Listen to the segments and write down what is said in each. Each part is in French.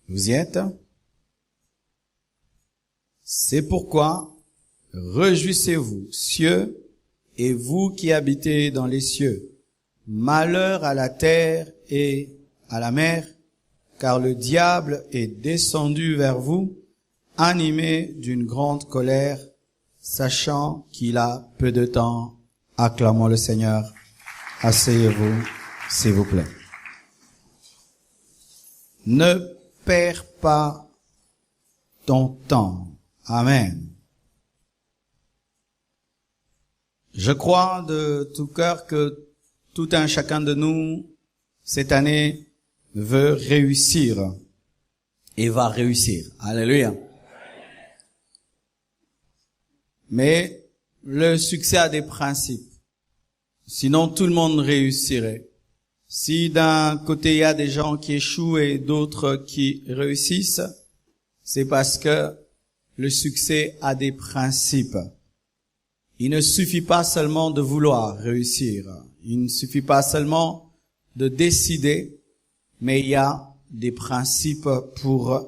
Vous y êtes? C'est pourquoi, réjouissez-vous, cieux, et vous qui habitez dans les cieux. Malheur à la terre et à la mer, car le diable est descendu vers vous, animé d'une grande colère, sachant qu'il a peu de temps. Acclamons le Seigneur. Asseyez-vous, s'il vous plaît. Ne perds pas ton temps. Amen. Je crois de tout cœur que tout un chacun de nous, cette année, veut réussir et va réussir. Alléluia. Mais le succès a des principes. Sinon, tout le monde réussirait. Si d'un côté, il y a des gens qui échouent et d'autres qui réussissent, c'est parce que le succès a des principes. Il ne suffit pas seulement de vouloir réussir. Il ne suffit pas seulement de décider, mais il y a des principes pour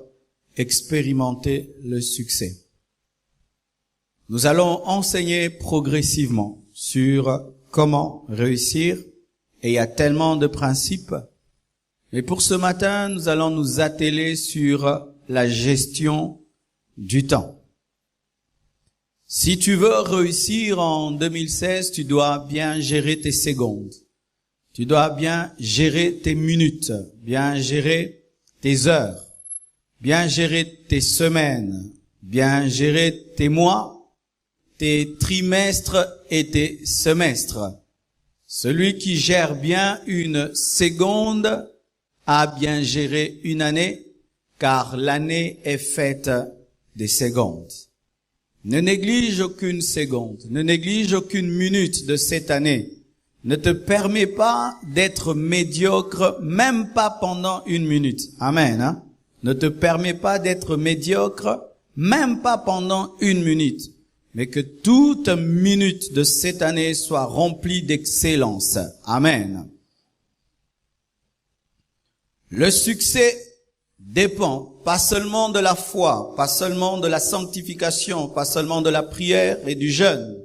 expérimenter le succès. Nous allons enseigner progressivement sur comment réussir, et il y a tellement de principes. Mais pour ce matin, nous allons nous atteler sur la gestion du temps. Si tu veux réussir en 2016, tu dois bien gérer tes secondes. Tu dois bien gérer tes minutes, bien gérer tes heures, bien gérer tes semaines, bien gérer tes mois, tes trimestres et tes semestres. Celui qui gère bien une seconde a bien géré une année, car l'année est faite des secondes. Ne néglige aucune seconde, ne néglige aucune minute de cette année. Ne te permets pas d'être médiocre, même pas pendant une minute. Amen. Hein? Ne te permets pas d'être médiocre, même pas pendant une minute. Mais que toute minute de cette année soit remplie d'excellence. Amen. Le succès dépend pas seulement de la foi, pas seulement de la sanctification, pas seulement de la prière et du jeûne.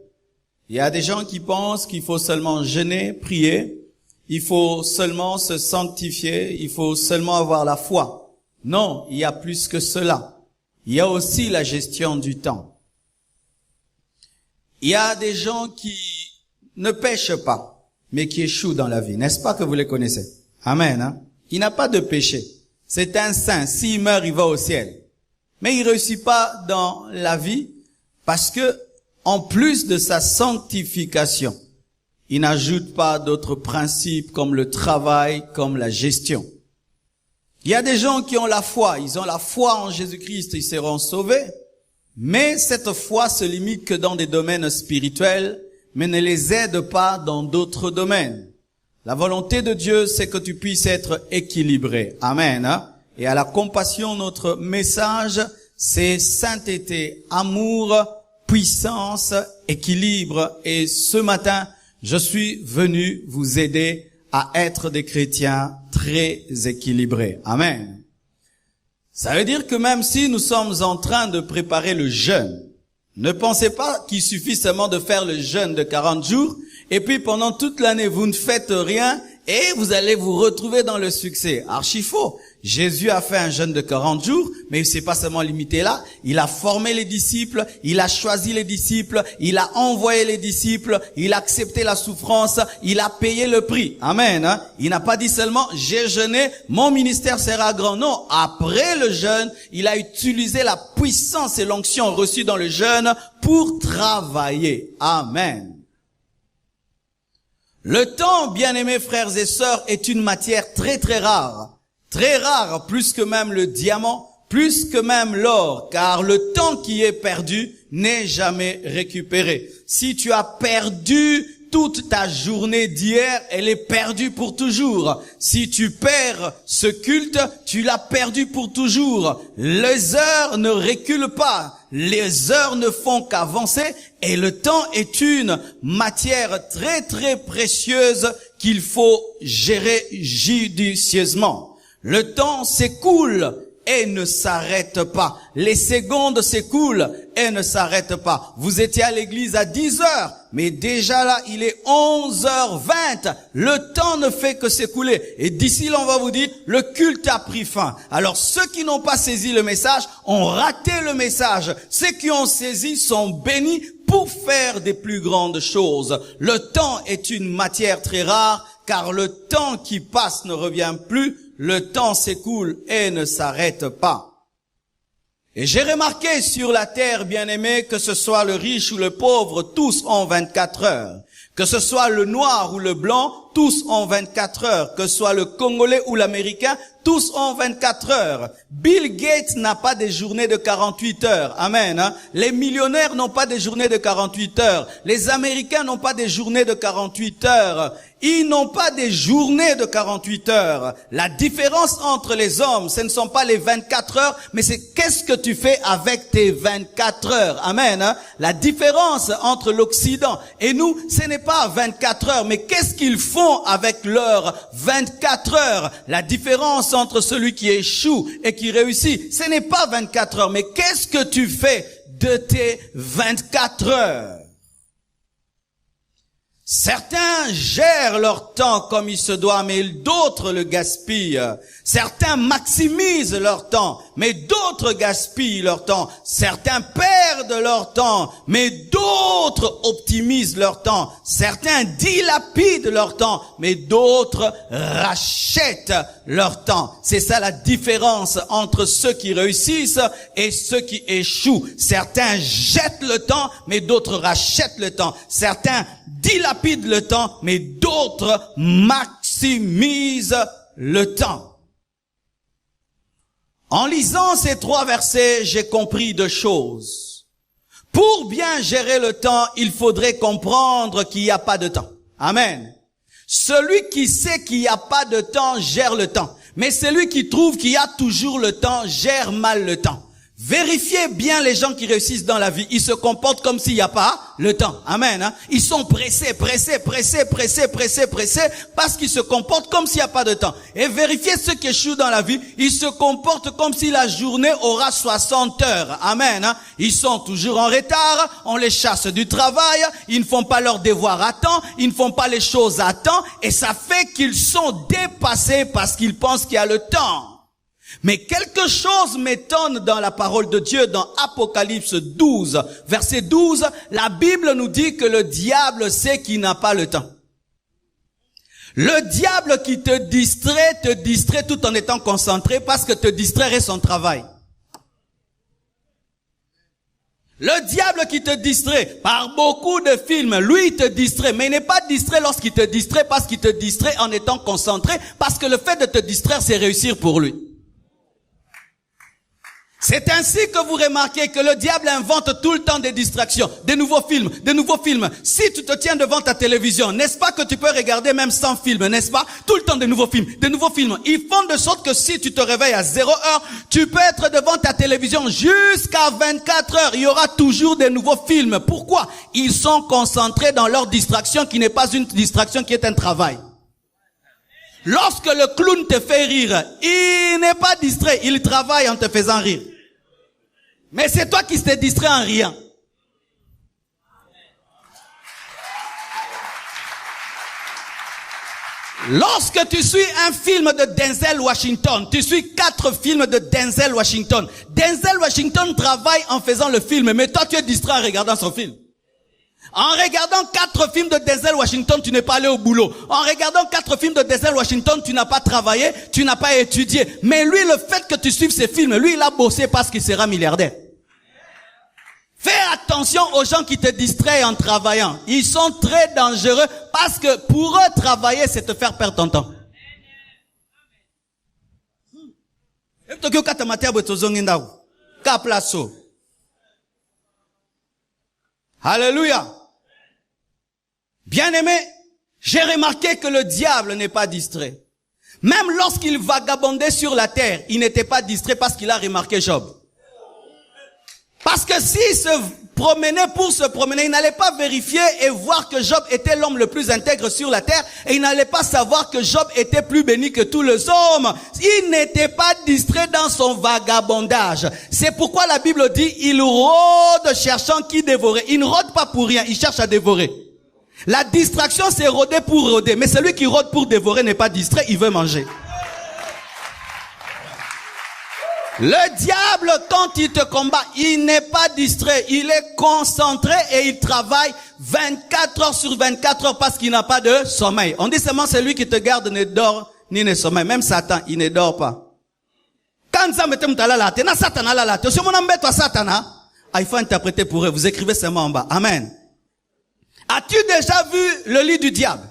Il y a des gens qui pensent qu'il faut seulement jeûner, prier, il faut seulement se sanctifier, il faut seulement avoir la foi. Non, il y a plus que cela. Il y a aussi la gestion du temps. Il y a des gens qui ne pêchent pas, mais qui échouent dans la vie. N'est-ce pas que vous les connaissez? Amen. Hein? Il n'a pas de péché. C'est un saint. S'il meurt, il va au ciel. Mais il réussit pas dans la vie parce que, en plus de sa sanctification, il n'ajoute pas d'autres principes comme le travail, comme la gestion. Il y a des gens qui ont la foi. Ils ont la foi en Jésus-Christ, ils seront sauvés. Mais cette foi se limite que dans des domaines spirituels, mais ne les aide pas dans d'autres domaines. La volonté de Dieu, c'est que tu puisses être équilibré. Amen. Hein? Et à la compassion, notre message, c'est sainteté, amour, puissance, équilibre. Et ce matin, je suis venu vous aider à être des chrétiens très équilibrés. Amen. Ça veut dire que même si nous sommes en train de préparer le jeûne, ne pensez pas qu'il suffit seulement de faire le jeûne de 40 jours et puis pendant toute l'année vous ne faites rien et vous allez vous retrouver dans le succès. Archi faux. Jésus a fait un jeûne de 40 jours, mais il s'est pas seulement limité là. Il a formé les disciples, il a choisi les disciples, il a envoyé les disciples, il a accepté la souffrance, il a payé le prix. Amen. Hein? Il n'a pas dit seulement j'ai jeûné, mon ministère sera grand. Non, après le jeûne, il a utilisé la puissance et l'onction reçue dans le jeûne pour travailler. Amen. Le temps, bien-aimés frères et sœurs, est une matière très très rare. Très rare, plus que même le diamant, plus que même l'or, car le temps qui est perdu n'est jamais récupéré. Si tu as perdu toute ta journée d'hier, elle est perdue pour toujours. Si tu perds ce culte, tu l'as perdu pour toujours. Les heures ne reculent pas, les heures ne font qu'avancer, et le temps est une matière très très précieuse qu'il faut gérer judicieusement. Le temps s'écoule et ne s'arrête pas. Les secondes s'écoulent et ne s'arrêtent pas. Vous étiez à l'église à 10 heures, mais déjà là, il est 11h20. Le temps ne fait que s'écouler. Et d'ici là, on va vous dire, le culte a pris fin. Alors, ceux qui n'ont pas saisi le message ont raté le message. Ceux qui ont saisi sont bénis pour faire des plus grandes choses. Le temps est une matière très rare, car le temps qui passe ne revient plus. Le temps s'écoule et ne s'arrête pas. Et j'ai remarqué sur la terre, bien-aimés, que ce soit le riche ou le pauvre, tous ont 24 heures. Que ce soit le noir ou le blanc, tous ont 24 heures. Que ce soit le Congolais ou l'Américain, tous ont 24 heures. Bill Gates n'a pas des journées de 48 heures. Amen. Hein? Les millionnaires n'ont pas des journées de 48 heures. Les Américains n'ont pas des journées de 48 heures. Ils n'ont pas des journées de 48 heures. La différence entre les hommes, ce ne sont pas les 24 heures, mais c'est qu'est-ce que tu fais avec tes 24 heures. Amen. Hein? La différence entre l'Occident et nous, ce n'est pas 24 heures, mais qu'est-ce qu'ils font avec leurs 24 heures. La différence entre celui qui échoue et qui réussit, ce n'est pas 24 heures, mais qu'est-ce que tu fais de tes 24 heures? Certains gèrent leur temps comme il se doit, mais d'autres le gaspillent. Certains maximisent leur temps, mais d'autres gaspillent leur temps. Certains perdent leur temps, mais d'autres optimisent leur temps. Certains dilapident leur temps, mais d'autres rachètent leur temps. C'est ça la différence entre ceux qui réussissent et ceux qui échouent. Certains jettent le temps, mais d'autres rachètent le temps. Certains dilapident le temps, mais d'autres maximisent le temps. En lisant ces 3 versets, j'ai compris 2 choses. Pour bien gérer le temps, il faudrait comprendre qu'il n'y a pas de temps. Amen. Celui qui sait qu'il n'y a pas de temps gère le temps. Mais celui qui trouve qu'il y a toujours le temps gère mal le temps. Vérifiez bien les gens qui réussissent dans la vie. Ils se comportent comme s'il n'y a pas le temps. Amen. Hein? Ils sont pressés, parce qu'ils se comportent comme s'il n'y a pas de temps. Et vérifiez ceux qui échouent dans la vie. Ils se comportent comme si la journée aura 60 heures. Amen. Hein? Ils sont toujours en retard. On les chasse du travail. Ils ne font pas leurs devoirs à temps. Ils ne font pas les choses à temps. Et ça fait qu'ils sont dépassés parce qu'ils pensent qu'il y a le temps. Mais quelque chose m'étonne dans la parole de Dieu, dans Apocalypse 12, verset 12, la Bible nous dit que le diable sait qu'il n'a pas le temps. Le diable qui te distrait tout en étant concentré parce que te distraire est son travail. Le diable qui te distrait par beaucoup de films, lui il te distrait, mais il n'est pas distrait lorsqu'il te distrait parce qu'il te distrait en étant concentré, parce que le fait de te distraire c'est réussir pour lui. C'est ainsi que vous remarquez que le diable invente tout le temps des distractions, des nouveaux films. Si tu te tiens devant ta télévision, n'est-ce pas que tu peux regarder même 100 films, n'est-ce pas? Tout le temps des nouveaux films. Ils font de sorte que si tu te réveilles à 0 heure, tu peux être devant ta télévision jusqu'à 24 heures. Il y aura toujours des nouveaux films. Pourquoi? Ils sont concentrés dans leur distraction qui n'est pas une distraction, qui est un travail. Lorsque le clown te fait rire, il n'est pas distrait, il travaille en te faisant rire. Mais c'est toi qui te distrait en riant. Lorsque tu suis un film de Denzel Washington, tu suis 4 films de Denzel Washington. Denzel Washington travaille en faisant le film, mais toi tu es distrait en regardant son film. En regardant 4 films de Denzel Washington, tu n'es pas allé au boulot. En regardant 4 films de Denzel Washington, tu n'as pas travaillé, tu n'as pas étudié. Mais lui, le fait que tu suives ces films, lui, il a bossé parce qu'il sera milliardaire. Fais attention aux gens qui te distraient en travaillant. Ils sont très dangereux parce que pour eux, travailler, c'est te faire perdre ton temps. Alléluia. Bien-aimé, j'ai remarqué que le diable n'est pas distrait. Même lorsqu'il vagabondait sur la terre, il n'était pas distrait parce qu'il a remarqué Job. Parce que s'il se promenait pour se promener, il n'allait pas vérifier et voir que Job était l'homme le plus intègre sur la terre, et il n'allait pas savoir que Job était plus béni que tous les hommes. Il n'était pas distrait dans son vagabondage. C'est pourquoi la Bible dit, il rôde cherchant qui dévorer. Il ne rôde pas pour rien, il cherche à dévorer. La distraction, c'est rôder pour rôder. Mais celui qui rôde pour dévorer n'est pas distrait, il veut manger. Le diable, quand il te combat, il n'est pas distrait, il est concentré et il travaille 24 heures sur 24 heures parce qu'il n'a pas de sommeil. On dit seulement celui qui te garde ne dort ni ne sommeille. Même Satan, il ne dort pas. Quand il faut interpréter pour eux. Vous écrivez seulement en bas. Amen. As-tu déjà vu le lit du diable?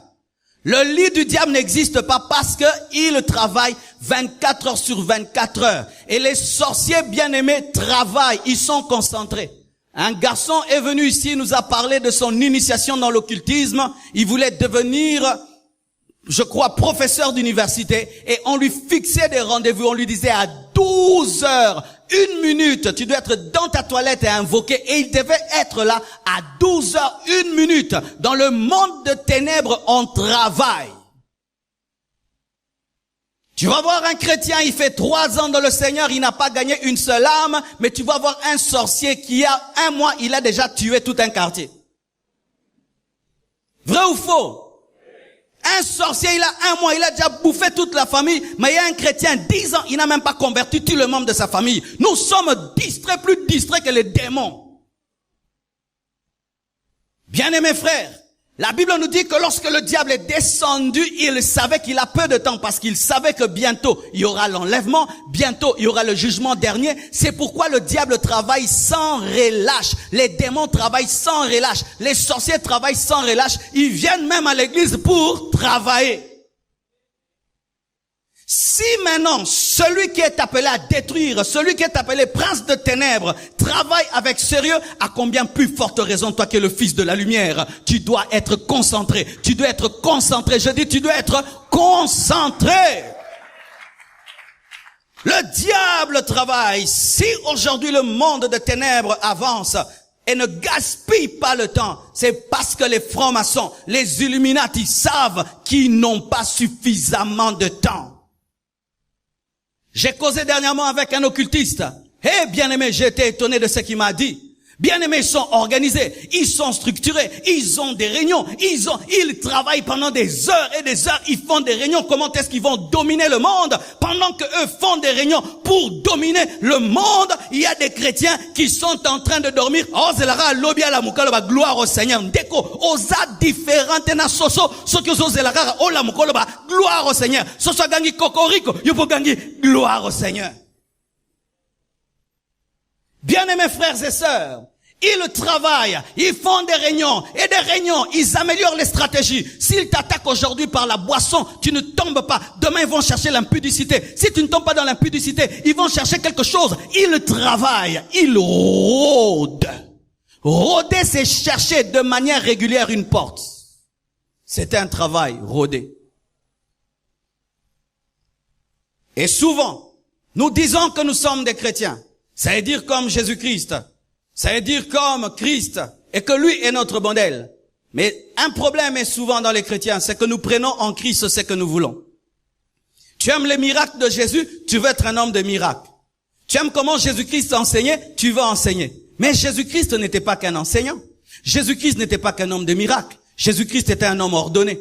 Le lit du diable n'existe pas parce que il travaille 24 heures sur 24 heures. Et les sorciers bien-aimés travaillent, ils sont concentrés. Un garçon est venu ici, nous a parlé de son initiation dans l'occultisme. Il voulait devenir, je crois, professeur d'université. Et on lui fixait des rendez-vous, on lui disait à 12 heures, 1 minute, tu dois être dans ta toilette et invoquer. Et il devait être là à 12 heures, 1 minute. Dans le monde de ténèbres, on travaille. Tu vas voir un chrétien, il fait 3 ans dans le Seigneur, il n'a pas gagné une seule âme, mais tu vas voir un sorcier qui a 1 mois, il a déjà tué tout un quartier. Vrai ou faux? Un sorcier, il a 1 mois, il a déjà bouffé toute la famille, mais il y a un chrétien, 10 ans, il n'a même pas converti tous les membres de sa famille. Nous sommes distraits, plus distraits que les démons. Bien-aimés frères, la Bible nous dit que lorsque le diable est descendu, il savait qu'il a peu de temps parce qu'il savait que bientôt il y aura l'enlèvement, bientôt il y aura le jugement dernier. C'est pourquoi le diable travaille sans relâche. Les démons travaillent sans relâche. Les sorciers travaillent sans relâche. Ils viennent même à l'église pour travailler. Si maintenant, celui qui est appelé à détruire, celui qui est appelé prince de ténèbres, travaille avec sérieux, à combien plus forte raison, toi qui es le fils de la lumière, tu dois être concentré. Tu dois être concentré. Je dis, tu dois être concentré. Le diable travaille. Si aujourd'hui le monde de ténèbres avance et ne gaspille pas le temps, c'est parce que les francs-maçons, les Illuminati savent qu'ils n'ont pas suffisamment de temps. J'ai causé dernièrement avec un occultiste. Eh, bien-aimé, j'ai été étonné de ce qu'il m'a dit. Bien-aimés, ils sont organisés, ils sont structurés, ils ont des réunions, ils travaillent pendant des heures et des heures, ils font des réunions. Comment est-ce qu'ils vont dominer le monde? Pendant que eux font des réunions pour dominer le monde, il y a des chrétiens qui sont en train de dormir. Oh, zelara lobia la mukaloba, gloire au Seigneur. Deko, osa différente na soso, sokizo zelara, oh la mukaloba, gloire au Seigneur. Soso gangi kokoriko, yupo gangi, gloire au Seigneur. Bien-aimés frères et sœurs, ils travaillent, ils font des réunions, et des réunions, ils améliorent les stratégies. S'ils t'attaquent aujourd'hui par la boisson, tu ne tombes pas. Demain, ils vont chercher l'impudicité. Si tu ne tombes pas dans l'impudicité, ils vont chercher quelque chose. Ils travaillent, ils rôdent. Rôder, c'est chercher de manière régulière une porte. C'est un travail, rôder. Et souvent, nous disons que nous sommes des chrétiens. Ça veut dire comme Jésus-Christ. Ça veut dire comme Christ. Et que lui est notre modèle. Mais un problème est souvent dans les chrétiens, c'est que nous prenons en Christ ce que nous voulons. Tu aimes les miracles de Jésus, tu veux être un homme de miracles. Tu aimes comment Jésus-Christ enseignait, tu veux enseigner. Mais Jésus-Christ n'était pas qu'un enseignant. Jésus-Christ n'était pas qu'un homme de miracles. Jésus-Christ était un homme ordonné.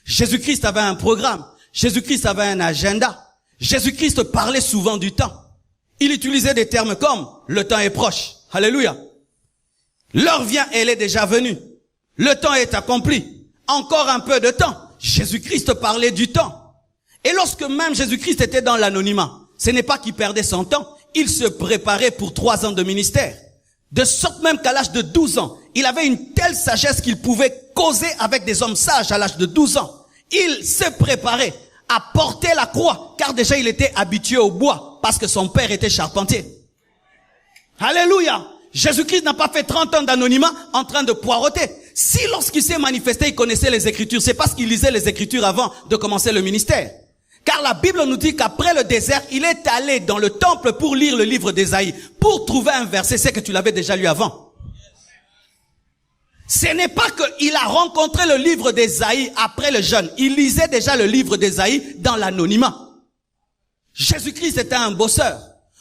Jésus-Christ avait un programme. Jésus-Christ avait un agenda. Jésus-Christ parlait souvent du temps. Il utilisait des termes comme « le temps est proche ». Alléluia. L'heure vient, elle est déjà venue. Le temps est accompli. Encore un peu de temps. Jésus-Christ parlait du temps. Et lorsque même Jésus-Christ était dans l'anonymat, ce n'est pas qu'il perdait son temps. Il se préparait pour 3 ans de ministère. De sorte même qu'à l'âge de 12 ans, il avait une telle sagesse qu'il pouvait causer avec des hommes sages à l'âge de 12 ans. Il se préparait à porter la croix, car déjà il était habitué au bois, parce que son père était charpentier. Alléluia. Jésus-Christ n'a pas fait 30 ans d'anonymat en train de poireauter. Si lorsqu'il s'est manifesté, il connaissait les Écritures, c'est parce qu'il lisait les Écritures avant de commencer le ministère. Car la Bible nous dit qu'après le désert, il est allé dans le temple pour lire le livre d'Ésaïe, pour trouver un verset, c'est que tu l'avais déjà lu avant. Ce n'est pas qu'il a rencontré le livre d'Ésaïe après le jeûne. Il lisait déjà le livre d'Ésaïe dans l'anonymat. Jésus-Christ était un bosseur.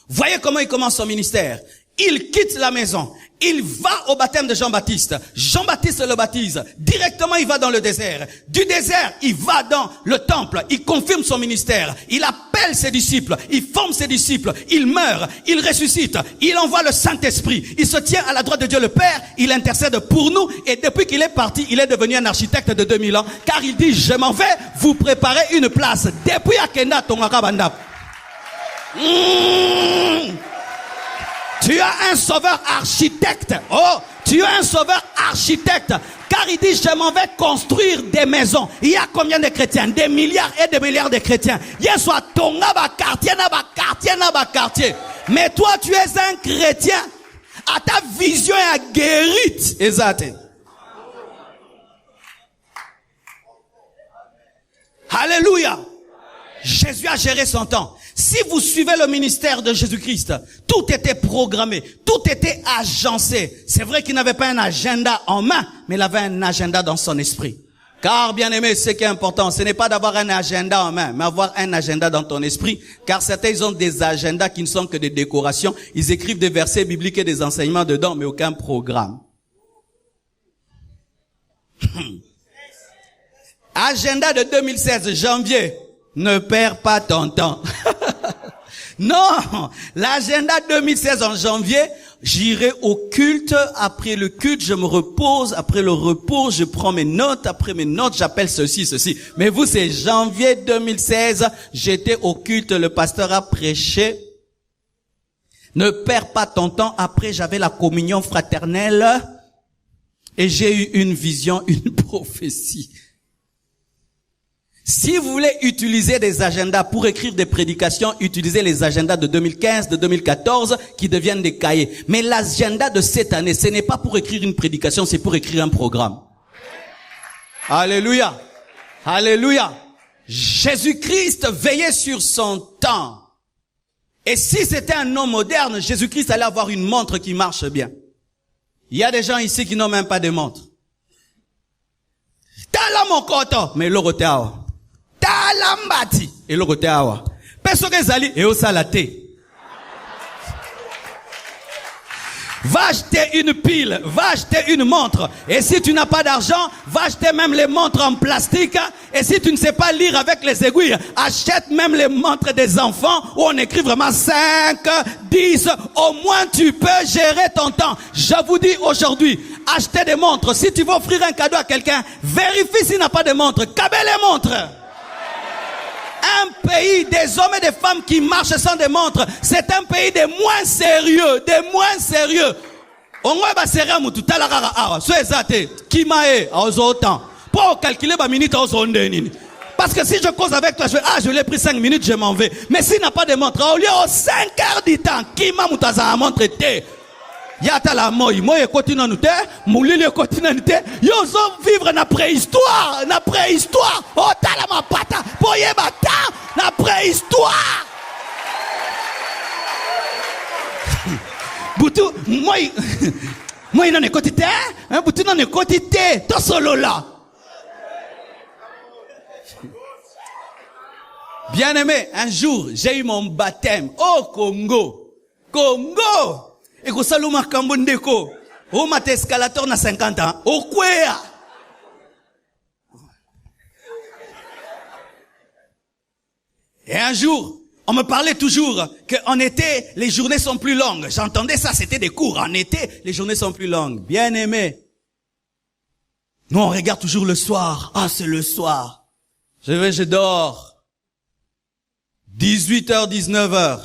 Voyez comment il commence son ministère. Il quitte la maison. Il va au baptême de Jean-Baptiste. Jean-Baptiste le baptise. Directement, il va dans le désert. Du désert, il va dans le temple. Il confirme son ministère. Il appelle ses disciples. Il forme ses disciples. Il meurt. Il ressuscite. Il envoie le Saint-Esprit. Il se tient à la droite de Dieu le Père. Il intercède pour nous. Et depuis qu'il est parti, il est devenu un architecte de 2000 ans. Car il dit, je m'en vais vous préparer une place. Depuis Akenda Tongakabanda. Tu as un sauveur architecte. Oh, tu as un sauveur architecte. Car il dit, je m'en vais construire des maisons. Il y a combien de chrétiens? Des milliards et des milliards de chrétiens. Il y a soit ton quartier. Mais toi, tu es un chrétien. À ta vision est guérite. Exact. Alléluia. Jésus a géré son temps. Si vous suivez le ministère de Jésus-Christ, tout était programmé, tout était agencé. C'est vrai qu'il n'avait pas un agenda en main, mais il avait un agenda dans son esprit. Car, bien aimé, ce qui est important, ce n'est pas d'avoir un agenda en main, mais avoir un agenda dans ton esprit. Car certains, ils ont des agendas qui ne sont que des décorations. Ils écrivent des versets bibliques et des enseignements dedans, mais aucun programme. Agenda de 2016, janvier. Ne perds pas ton temps. Non, l'agenda 2016 en janvier, j'irai au culte. Après le culte, je me repose. Après le repos, je prends mes notes. Après mes notes, j'appelle ceci. Mais vous, c'est janvier 2016. J'étais au culte. Le pasteur a prêché. Ne perds pas ton temps. Après, j'avais la communion fraternelle. Et j'ai eu une vision, une prophétie. Si vous voulez utiliser des agendas pour écrire des prédications, utilisez les agendas de 2015, de 2014 qui deviennent des cahiers. Mais l'agenda de cette année, ce n'est pas pour écrire une prédication, c'est pour écrire un programme. Alléluia. Alléluia. Jésus-Christ veillait sur son temps. Et si c'était un homme moderne, Jésus-Christ allait avoir une montre qui marche bien. Il y a des gens ici qui n'ont même pas de montre. Tala mon koto, mais l'orote awa. Tala mbati, et l'orote awa. Personne zali et au salate. Va acheter une pile, va acheter une montre. Et si tu n'as pas d'argent, va acheter même les montres en plastique. Et si tu ne sais pas lire avec les aiguilles, achète même les montres des enfants où on écrit vraiment 5, 10. Au moins tu peux gérer ton temps. Je vous dis aujourd'hui, achetez des montres. Si tu veux offrir un cadeau à quelqu'un, vérifie s'il n'a pas de montre. Qu'avez les montres? Un pays des hommes et des femmes qui marchent sans des montres, c'est un pays des moins sérieux, des moins sérieux. On va sérieux mutu talarara awa, so ezate, kimae, autant. Pour calculer ma minute aux ondeni. Parce que si je cause avec toi, je l'ai pris 5 minutes, je m'en vais. Mais s'il n'a pas de montre, au lieu aux 5 heures du temps, kima mutaza montre te. Yata la moi continue nous te, moulili continue nous te. Yo zo vivre na préhistoire, Oh tala ma pata, boye bata, na préhistoire. Butu, moi non écoutez, hein, butu non écoutez, to solo là. Bien aimé, un jour, j'ai eu mon baptême au Congo. Et que saluma kambondeko. O mate escalator na 50 ans. Au kwea. Et un jour, on me parlait toujours qu'en été, les journées sont plus longues. J'entendais ça, c'était des cours. En été, les journées sont plus longues. Bien aimé. Nous, on regarde toujours le soir. Ah, c'est le soir. Je dors. 18h, 19h.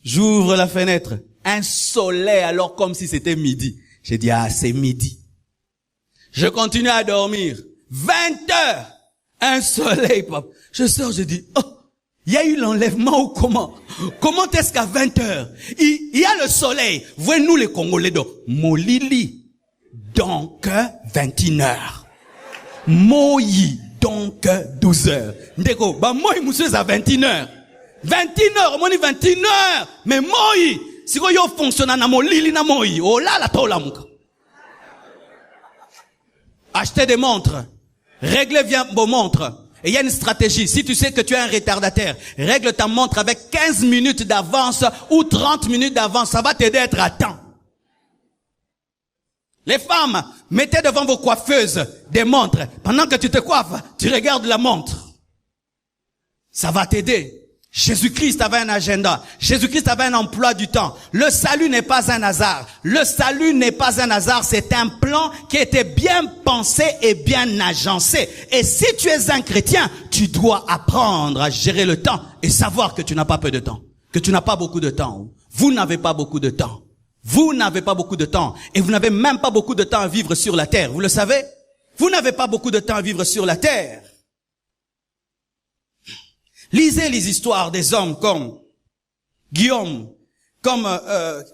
J'ouvre la fenêtre. Un soleil alors comme si c'était midi. J'ai dit, ah, c'est midi. Je continue à dormir. 20h. Un soleil, papa. Je sors, je dis, oh, il y a eu l'enlèvement ou comment? Comment est-ce qu'à 20h, il y a le soleil. Voyez-nous les Congolais de Molili. Donc, 21h. Moyi. donc 12 heures. Ndeko, bah moi, il m'a à 21h. 21h, moi, 21h. Mais moi, si yo fonctionne na mo lili na moi, oh là, la tola mouka. Achetez des montres. Réglez bien vos montres. Et il y a une stratégie. Si tu sais que tu es un retardataire, règle ta montre avec 15 minutes d'avance ou 30 minutes d'avance. Ça va t'aider à être à temps. Les femmes, mettez devant vos coiffeuses des montres. Pendant que tu te coiffes, tu regardes la montre. Ça va t'aider. Jésus-Christ avait un agenda. Jésus-Christ avait un emploi du temps. Le salut n'est pas un hasard. Le salut n'est pas un hasard. C'est un plan qui était bien pensé et bien agencé. Et si tu es un chrétien, tu dois apprendre à gérer le temps et savoir que tu n'as pas peu de temps. Que tu n'as pas beaucoup de temps. Vous n'avez pas beaucoup de temps. Vous n'avez pas beaucoup de temps. Et vous n'avez même pas beaucoup de temps à vivre sur la terre. Vous le savez? Vous n'avez pas beaucoup de temps à vivre sur la terre. Lisez les histoires des hommes comme Guillaume, comme,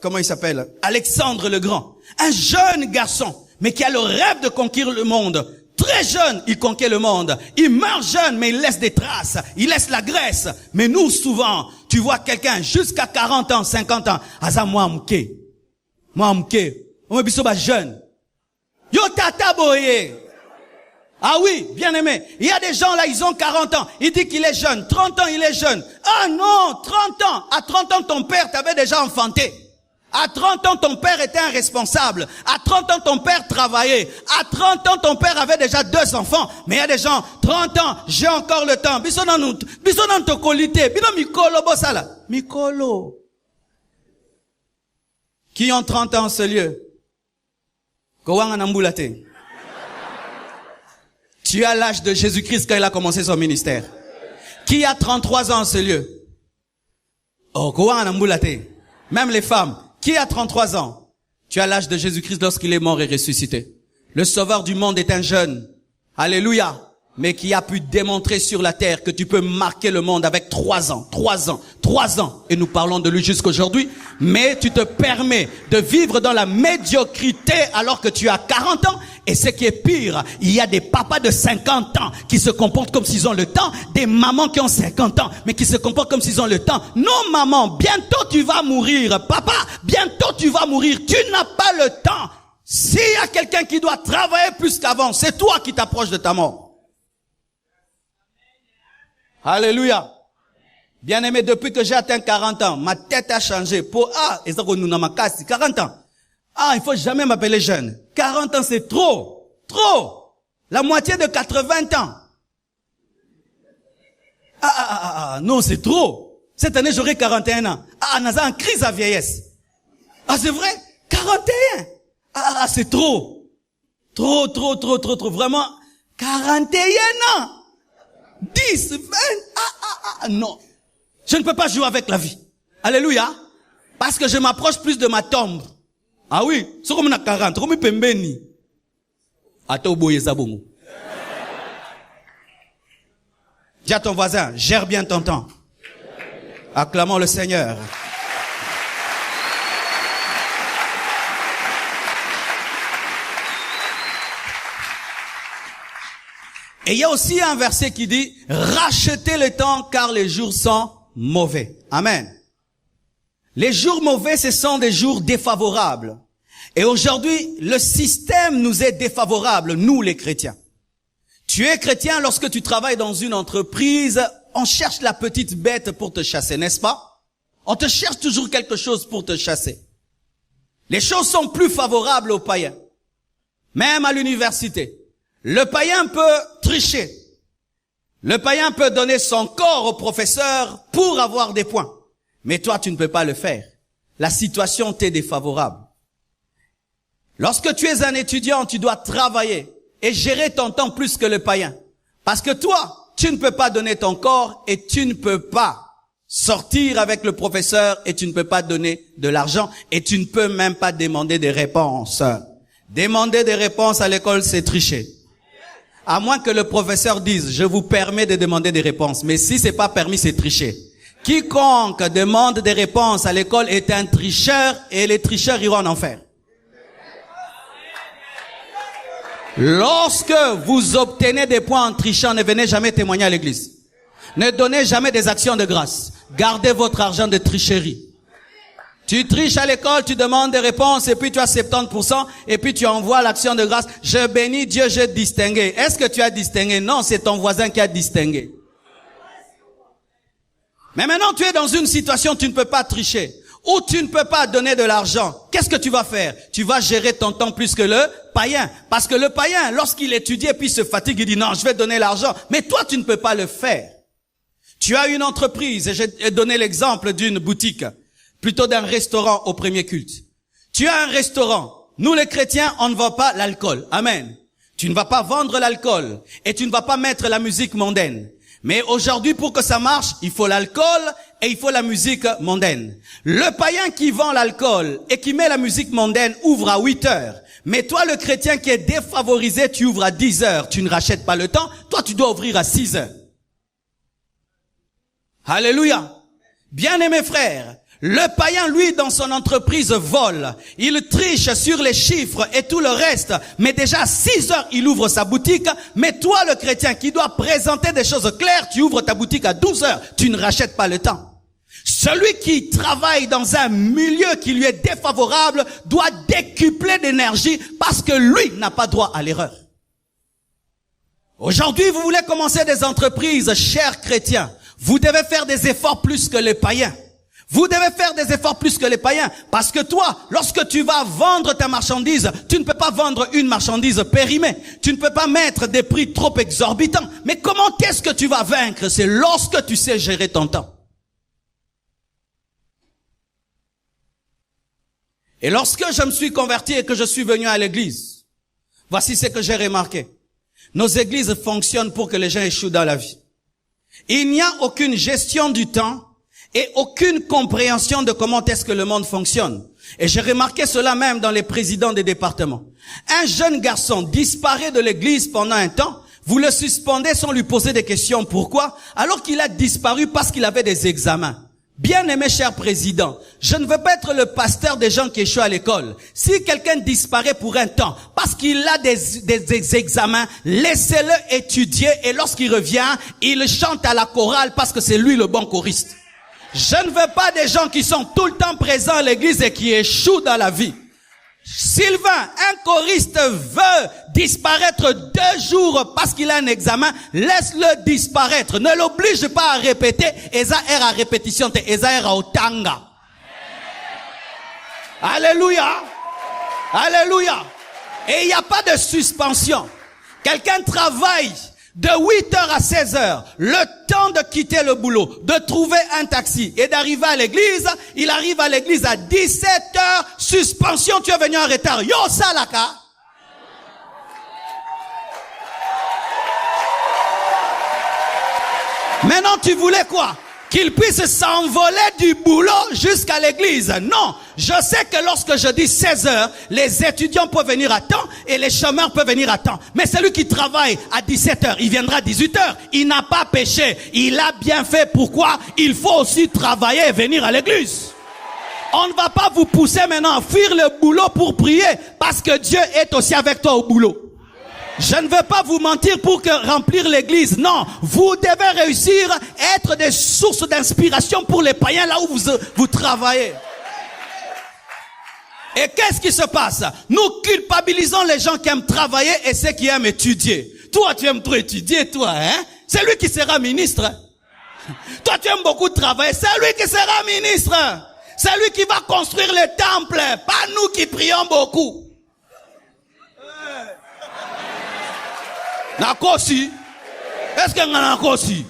comment il s'appelle? Alexandre le Grand. Un jeune garçon, mais qui a le rêve de conquérir le monde. Très jeune, il conquiert le monde. Il meurt jeune, mais il laisse des traces. Il laisse la graisse. Mais nous, souvent, tu vois quelqu'un jusqu'à 40 ans, 50 ans. Aza moi mke. Moi mke. On me biso ba jeune. Yo tata boye. Ah oui, bien aimé. Il y a des gens là, ils ont 40 ans. Il dit qu'il est jeune. 30 ans, il est jeune. Ah non, 30 ans. À 30 ans, ton père t'avait déjà enfanté. À 30 ans, ton père était un responsable. À 30 ans, ton père travaillait. À 30 ans, ton père avait déjà 2 enfants. Mais il y a des gens, 30 ans, j'ai encore le temps. Bisonan to qualité. Bino mikolo bosala. Mikolo. Qui ont 30 ans en ce lieu? Kowanga nambulate. Tu as l'âge de Jésus-Christ quand il a commencé son ministère. Qui a 33 ans en ce lieu? Oh, Kowanga nambulate. Même les femmes. Qui a 33 ans? Tu as l'âge de Jésus-Christ lorsqu'il est mort et ressuscité. Le sauveur du monde est un jeune. Alléluia. Mais qui a pu démontrer sur la terre que tu peux marquer le monde avec 3 ans. Et nous parlons de lui jusqu'aujourd'hui. Mais tu te permets de vivre dans la médiocrité alors que tu as 40 ans. Et ce qui est pire, il y a des papas de 50 ans qui se comportent comme s'ils ont le temps. Des mamans qui ont 50 ans, mais qui se comportent comme s'ils ont le temps. Non, maman, bientôt tu vas mourir. Papa, bientôt tu vas mourir. Tu n'as pas le temps. S'il y a quelqu'un qui doit travailler plus qu'avant, c'est toi qui t'approches de ta mort. Alléluia. Bien-aimé, depuis que j'ai atteint 40 ans, ma tête a changé. Pour, et ça, nous n'avons 40 ans. Il faut jamais m'appeler jeune. 40 ans, c'est trop. Trop. La moitié de 80 ans. Non, c'est trop. Cette année, j'aurai 41 ans. Naza en crise à vieillesse. C'est vrai? 41. C'est trop. Trop. Vraiment. 41 ans. 10, 20. Non. Je ne peux pas jouer avec la vie. Alléluia. Parce que je m'approche plus de ma tombe. Ah oui, c'est comme on a 40, comme pembeni. Ato boye zabongo. Dis à ton voisin, gère bien ton temps. Acclamons le Seigneur. Et il y a aussi un verset qui dit, rachetez le temps car les jours sont mauvais. Amen. Les jours mauvais, ce sont des jours défavorables. Et aujourd'hui, le système nous est défavorable, nous les chrétiens. Tu es chrétien lorsque tu travailles dans une entreprise, on cherche la petite bête pour te chasser, n'est-ce pas? On te cherche toujours quelque chose pour te chasser. Les choses sont plus favorables aux païens. Même à l'université. Le païen peut tricher. Le païen peut donner son corps au professeur pour avoir des points. Mais toi, tu ne peux pas le faire. La situation t'est défavorable. Lorsque tu es un étudiant, tu dois travailler et gérer ton temps plus que le païen. Parce que toi, tu ne peux pas donner ton corps et tu ne peux pas sortir avec le professeur et tu ne peux pas donner de l'argent et tu ne peux même pas demander des réponses. Demander des réponses à l'école, c'est tricher. À moins que le professeur dise, je vous permets de demander des réponses. Mais si c'est pas permis, c'est tricher. Quiconque demande des réponses à l'école est un tricheur et les tricheurs iront en enfer. Lorsque vous obtenez des points en trichant, ne venez jamais témoigner à l'église. Ne donnez jamais des actions de grâce. Gardez votre argent de tricherie. Tu triches à l'école, tu demandes des réponses et puis tu as 70% et puis tu envoies l'action de grâce. Je bénis Dieu, j'ai distingué. Est-ce que tu as distingué? Non, c'est ton voisin qui a distingué. Mais maintenant tu es dans une situation où tu ne peux pas tricher, où tu ne peux pas donner de l'argent. Qu'est-ce que tu vas faire? Tu vas gérer ton temps plus que le païen. Parce que le païen, lorsqu'il étudie et puis se fatigue, il dit non, je vais donner l'argent. Mais toi, tu ne peux pas le faire. Tu as une entreprise, et j'ai donné l'exemple d'une boutique, plutôt d'un restaurant au premier culte. Tu as un restaurant. Nous les chrétiens, on ne vend pas l'alcool. Amen. Tu ne vas pas vendre l'alcool et tu ne vas pas mettre la musique mondaine. Mais aujourd'hui, pour que ça marche, il faut l'alcool et il faut la musique mondaine. Le païen qui vend l'alcool et qui met la musique mondaine ouvre à 8 heures. Mais toi, le chrétien qui est défavorisé, tu ouvres à 10 heures. Tu ne rachètes pas le temps. Toi, tu dois ouvrir à 6 heures. Alléluia. Bien-aimés frères, le païen, lui, dans son entreprise, vole. Il triche sur les chiffres et tout le reste. Mais déjà, à 6 heures, il ouvre sa boutique. Mais toi, le chrétien, qui doit présenter des choses claires, tu ouvres ta boutique à 12 heures. Tu ne rachètes pas le temps. Celui qui travaille dans un milieu qui lui est défavorable doit décupler d'énergie parce que lui n'a pas droit à l'erreur. Aujourd'hui, vous voulez commencer des entreprises, chers chrétiens. Vous devez faire des efforts plus que les païens. Vous devez faire des efforts plus que les païens. Parce que toi, lorsque tu vas vendre ta marchandise, tu ne peux pas vendre une marchandise périmée. Tu ne peux pas mettre des prix trop exorbitants. Mais comment est-ce que tu vas vaincre? C'est lorsque tu sais gérer ton temps. Et lorsque je me suis converti et que je suis venu à l'église, voici ce que j'ai remarqué. Nos églises fonctionnent pour que les gens échouent dans la vie. Il n'y a aucune gestion du temps et aucune compréhension de comment est-ce que le monde fonctionne. Et j'ai remarqué cela même dans les présidents des départements. Un jeune garçon disparaît de l'église pendant un temps, vous le suspendez sans lui poser des questions. Pourquoi? Alors qu'il a disparu parce qu'il avait des examens. Bien-aimé cher président, je ne veux pas être le pasteur des gens qui échouent à l'école. Si quelqu'un disparaît pour un temps parce qu'il a des examens, laissez-le étudier et lorsqu'il revient, il chante à la chorale parce que c'est lui le bon choriste. Je ne veux pas des gens qui sont tout le temps présents à l'église et qui échouent dans la vie. Sylvain, un choriste veut disparaître 2 jours parce qu'il a un examen, laisse-le disparaître. Ne l'oblige pas à répéter. Eza er à répétition, eza er à otanga. Alléluia. Alléluia. Et il n'y a pas de suspension. Quelqu'un travaille de 8 heures à 16 heures, le temps de quitter le boulot, de trouver un taxi et d'arriver à l'église, il arrive à l'église à 17 heures, suspension, tu es venu en retard. Yo salaka. Maintenant, tu voulais quoi? Qu'il puisse s'envoler du boulot jusqu'à l'église. Non, je sais que lorsque je dis 16 heures, les étudiants peuvent venir à temps et les chômeurs peuvent venir à temps. Mais celui qui travaille à 17 heures, il viendra à 18 heures. Il n'a pas péché. Il a bien fait. Pourquoi? Il faut aussi travailler et venir à l'église. On ne va pas vous pousser maintenant à fuir le boulot pour prier parce que Dieu est aussi avec toi au boulot. Je ne veux pas vous mentir pour remplir l'église. Non, vous devez réussir à être des sources d'inspiration pour les païens là où vous travaillez. Et qu'est-ce qui se passe? Nous culpabilisons les gens qui aiment travailler et ceux qui aiment étudier. Toi, tu aimes trop étudier, toi, hein? C'est lui qui sera ministre. Toi, tu aimes beaucoup travailler. C'est lui qui sera ministre. C'est lui qui va construire le temple. Pas nous qui prions beaucoup. Nakosi. Est-ce qu'il y a Nakosi?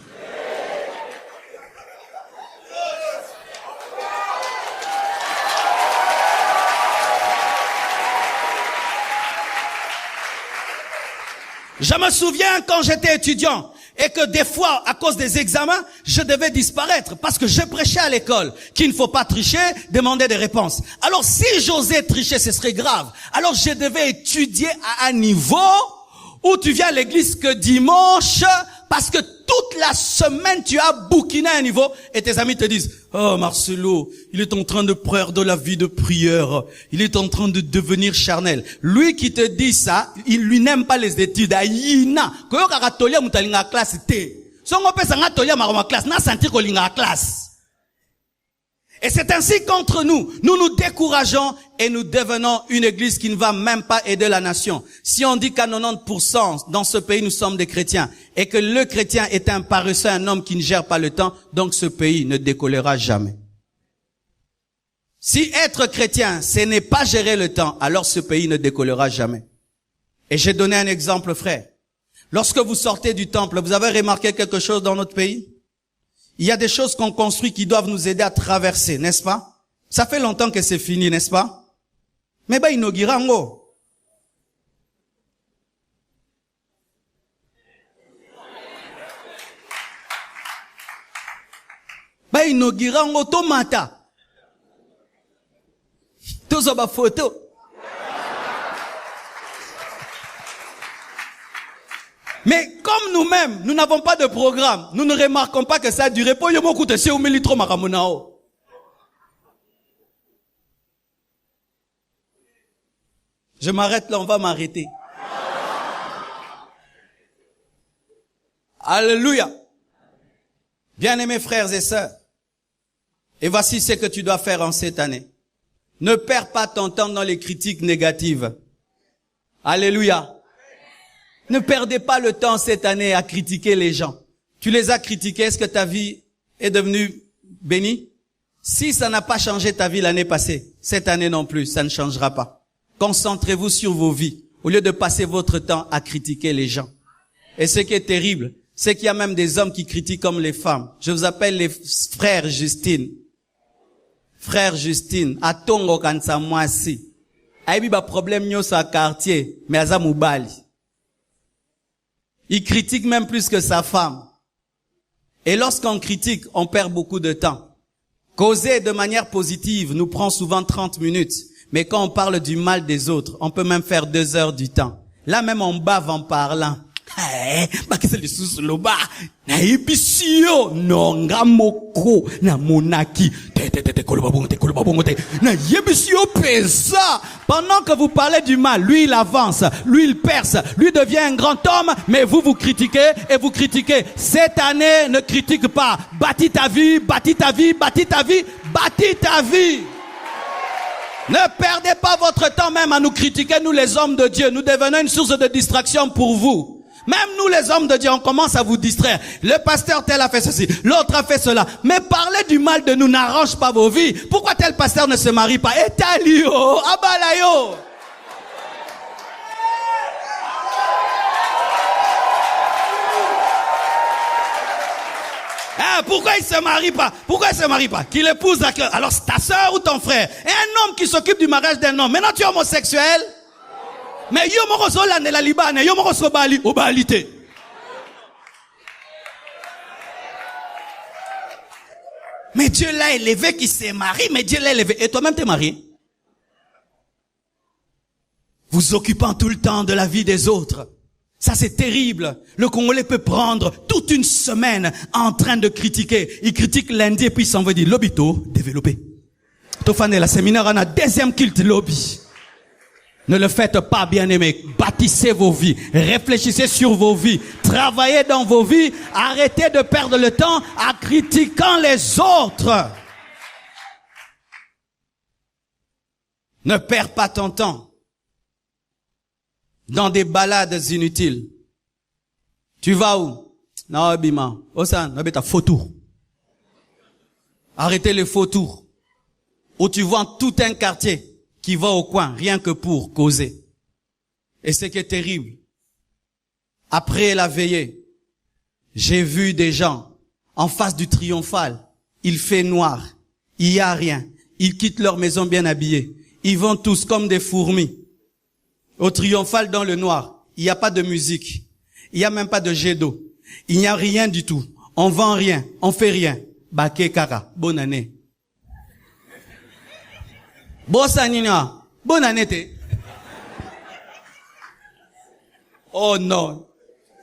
Je me souviens quand j'étais étudiant et que des fois, à cause des examens, je devais disparaître parce que je prêchais à l'école qu'il ne faut pas tricher, demander des réponses. Alors si j'osais tricher, ce serait grave. Alors je devais étudier à un niveau où tu viens à l'église que dimanche parce que toute la semaine, tu as bouquiné à un niveau et tes amis te disent, oh Marcelo, il est en train de perdre la vie de prière. Il est en train de devenir charnel. Lui qui te dit ça, il lui n'aime pas les études. Aïna. Koyo kakatolia mutalinga classe te. Songo pesa ngatolia maroma classe. Na sentir kolinga classe. Et c'est ainsi qu'entre nous, nous nous décourageons et nous devenons une église qui ne va même pas aider la nation. Si on dit qu'à 90% dans ce pays nous sommes des chrétiens et que le chrétien est un paresseux, un homme qui ne gère pas le temps, donc ce pays ne décollera jamais. Si être chrétien, ce n'est pas gérer le temps, alors ce pays ne décollera jamais. Et j'ai donné un exemple, frère. Lorsque vous sortez du temple, vous avez remarqué quelque chose dans notre pays? Il y a des choses qu'on construit qui doivent nous aider à traverser, n'est-ce pas? Ça fait longtemps que c'est fini, n'est-ce pas? Mais bah, inaugurant. Bah, inaugurant, tomata. Tous ba photo. Mais comme nous-mêmes, nous n'avons pas de programme, nous ne remarquons pas que ça a duré. Je m'arrête là, on va m'arrêter. Alléluia. Bien-aimés frères et sœurs, et voici ce que tu dois faire en cette année. Ne perds pas ton temps dans les critiques négatives. Alléluia. Ne perdez pas le temps cette année à critiquer les gens. Tu les as critiqués, est-ce que ta vie est devenue bénie? Si ça n'a pas changé ta vie l'année passée, cette année non plus, ça ne changera pas. Concentrez-vous sur vos vies, au lieu de passer votre temps à critiquer les gens. Et ce qui est terrible, c'est qu'il y a même des hommes qui critiquent comme les femmes. Je vous appelle les frères Justine. Frère Justine, à Tongo kansa mwasi. Aibi ba problème nyo sa quartier, mais aza mubali. Il critique même plus que sa femme. Et lorsqu'on critique, on perd beaucoup de temps. Causer de manière positive nous prend souvent 30 minutes. Mais quand on parle du mal des autres, on peut même faire 2 heures du temps. Là même on bave en parlant. Pendant que vous parlez du mal, lui il avance, lui il perce, lui devient un grand homme, mais vous critiquez et vous critiquez. Cette année, ne critique pas. Bâtis ta vie, bâtis ta vie, bâtis ta vie, bâtis ta vie. Ne perdez pas votre temps même à nous critiquer, nous les hommes de Dieu. Nous devenons une source de distraction pour vous. Même nous les hommes de Dieu, on commence à vous distraire. Le pasteur tel a fait ceci, l'autre a fait cela. Mais parler du mal de nous n'arrange pas vos vies. Pourquoi tel pasteur ne se marie pas? Etalio, abalayo. Pourquoi il se marie pas? Pourquoi il se marie pas? Qu'il épouse la cœur. Alors c'est ta sœur ou ton frère? Et un homme qui s'occupe du mariage d'un homme. Maintenant tu es homosexuel? Mais yo moko so landela libane, yo moko so bali obalite. Mais Dieu l'a élevé qui s'est marié, mais Dieu l'a élevé. Et toi-même t'es marié? Vous occupant tout le temps de la vie des autres. Ça c'est terrible. Le Congolais peut prendre toute une semaine en train de critiquer. Il critique lundi et puis il s'en va dire lobito développé. Tofane la séminaire on a deuxième culte lobby. Ne le faites pas, bien-aimés. Bâtissez vos vies. Réfléchissez sur vos vies. Travaillez dans vos vies. Arrêtez de perdre le temps à critiquant les autres. Ne perds pas ton temps dans des balades inutiles. Tu vas où? Non, bima. Osan, n'abeta faux tour. Arrêtez les faux tours. Où tu vois tout un quartier qui va au coin, rien que pour causer. Et ce qui est terrible, après la veillée, j'ai vu des gens en face du triomphal. Il fait noir, il y a rien. Ils quittent leur maison bien habillés. Ils vont tous comme des fourmis. Au triomphal dans le noir, il n'y a pas de musique. Il n'y a même pas de jet d'eau. Il n'y a rien du tout. On vend rien, on fait rien. Baké Kara, bonne année. Bossanina, bonne année. Oh non.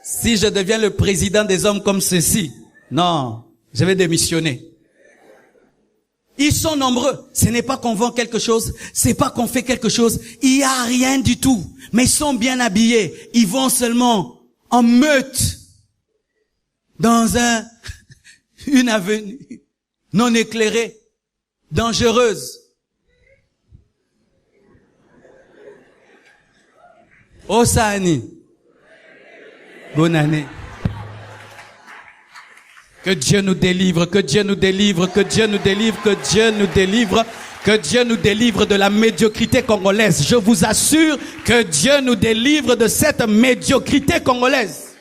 Si je deviens le président des hommes comme ceci, non, je vais démissionner. Ils sont nombreux. Ce n'est pas qu'on vend quelque chose, c'est pas qu'on fait quelque chose. Il y a rien du tout. Mais ils sont bien habillés. Ils vont seulement en meute dans une avenue non éclairée, dangereuse. Osani. Bonne année. Que Dieu nous délivre, que Dieu nous délivre, que Dieu nous délivre, que Dieu nous délivre, que Dieu nous délivre de la médiocrité congolaise. Je vous assure que Dieu nous délivre de cette médiocrité congolaise.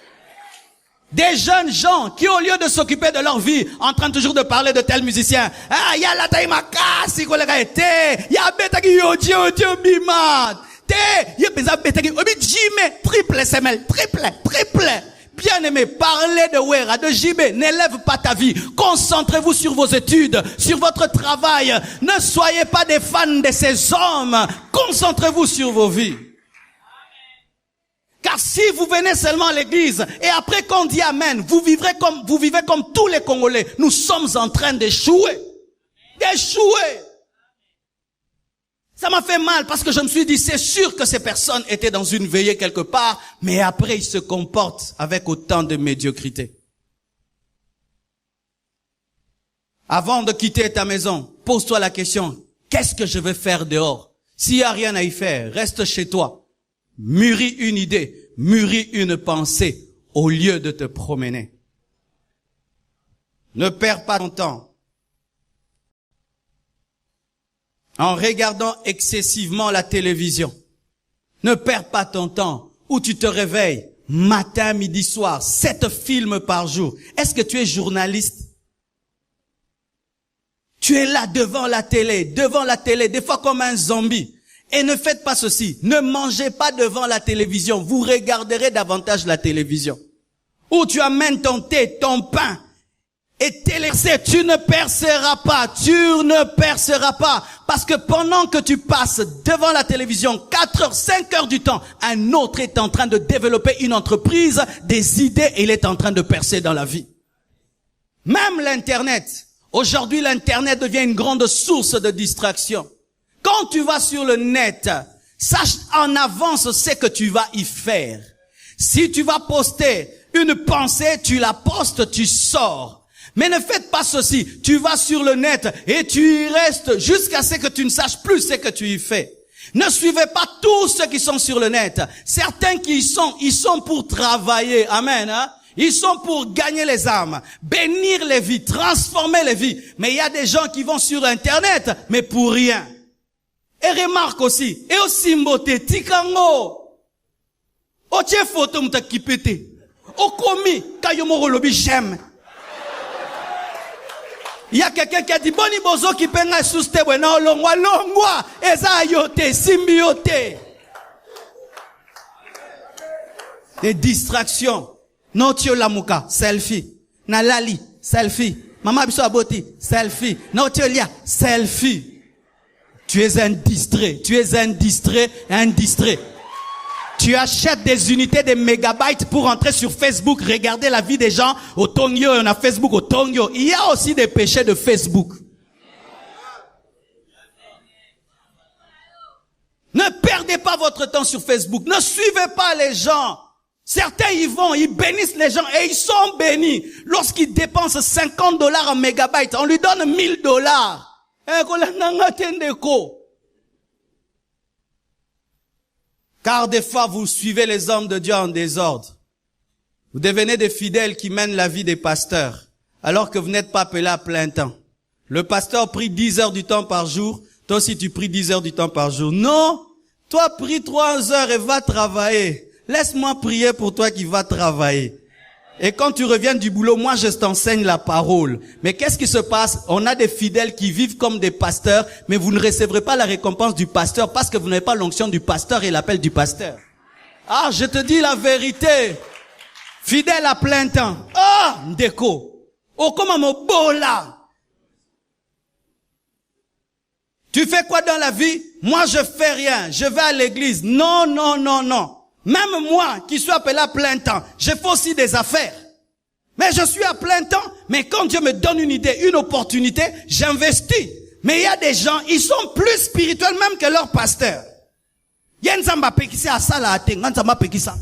Des jeunes gens qui, au lieu de s'occuper de leur vie, en train toujours de parler de tels musiciens, ah, ya la taille makasi, kolega ete, ya betaki yodio bimat, te, ya beza betaki, obi jime, triple SML, triple. Bien-aimé, parlez de Wera, de JB, n'élève pas ta vie. Concentrez-vous sur vos études, sur votre travail. Ne soyez pas des fans de ces hommes. Concentrez-vous sur vos vies. Car si vous venez seulement à l'église et après qu'on dit Amen, vous vivez comme tous les Congolais. Nous sommes en train d'échouer. Ça m'a fait mal parce que je me suis dit, c'est sûr que ces personnes étaient dans une veillée quelque part, mais après ils se comportent avec autant de médiocrité. Avant de quitter ta maison, pose-toi la question, qu'est-ce que je vais faire dehors? S'il n'y a rien à y faire, reste chez toi. Mûris une idée, mûris une pensée au lieu de te promener. Ne perds pas ton temps en regardant excessivement la télévision. Ne perds pas ton temps où tu te réveilles matin, midi, soir, 7 films par jour. Est-ce que tu es journaliste? Tu es là devant la télé, des fois comme un zombie. Et ne faites pas ceci, ne mangez pas devant la télévision, vous regarderez davantage la télévision. Où tu amènes ton thé, ton pain, et télévisé, tu ne perceras pas. Parce que pendant que tu passes devant la télévision 4 heures, 5 heures du temps, un autre est en train de développer une entreprise, des idées, et il est en train de percer dans la vie. Même l'Internet. Aujourd'hui, l'Internet devient une grande source de distraction. Quand tu vas sur le net, sache en avance ce que tu vas y faire. Si tu vas poster une pensée, tu la postes, tu sors. Mais ne faites pas ceci. Tu vas sur le net et tu y restes jusqu'à ce que tu ne saches plus ce que tu y fais. Ne suivez pas tous ceux qui sont sur le net. Certains qui ils sont pour travailler. Amen. Hein? Ils sont pour gagner les âmes, bénir les vies, transformer les vies. Mais il y a des gens qui vont sur Internet, mais pour rien. Et remarque aussi, et aussi mbote, tikango. Otie photo mta kipete. Okomi, kayomoro lobi j'aime. Il y a quelqu'un qui a dit, boni bozo ki penga suste wena longwa, eza yote, symbiote. Des distractions. Notio lamuka, selfie. Nalali, selfie. Mama biso aboti, selfie. Notio lia, selfie. Tu es un distrait. Tu achètes des unités, des mégabytes pour entrer sur Facebook, regarder la vie des gens. Au Tongyo, on a Facebook au Tongyo. Il y a aussi des péchés de Facebook. Ne perdez pas votre temps sur Facebook. Ne suivez pas les gens. Certains y vont, ils bénissent les gens et ils sont bénis. Lorsqu'ils dépensent $50 en mégabytes, on lui donne $1000. Car des fois, vous suivez les hommes de Dieu en désordre. Vous devenez des fidèles qui mènent la vie des pasteurs, alors que vous n'êtes pas appelés à plein temps. Le pasteur prie 10 heures du temps par jour. Toi aussi, tu pries 10 heures du temps par jour. Non, toi, prie 3 heures et va travailler. Laisse-moi prier pour toi qui va travailler. Et quand tu reviens du boulot, moi je t'enseigne la parole. Mais qu'est-ce qui se passe? On a des fidèles qui vivent comme des pasteurs, mais vous ne recevrez pas la récompense du pasteur parce que vous n'avez pas l'onction du pasteur et l'appel du pasteur. Ah, je te dis la vérité. Fidèle à plein temps. Ah, ndeko. Oh, comment mon beau là. Tu fais quoi dans la vie? Moi je fais rien. Je vais à l'église. Non. Même moi, qui suis appelé à plein temps, je fais aussi des affaires. Mais je suis à plein temps, mais quand Dieu me donne une idée, une opportunité, j'investis. Mais il y a des gens, ils sont plus spirituels même que leur pasteur. Il y a Nzamba pekisi à sala ate, Nzamba pekisa.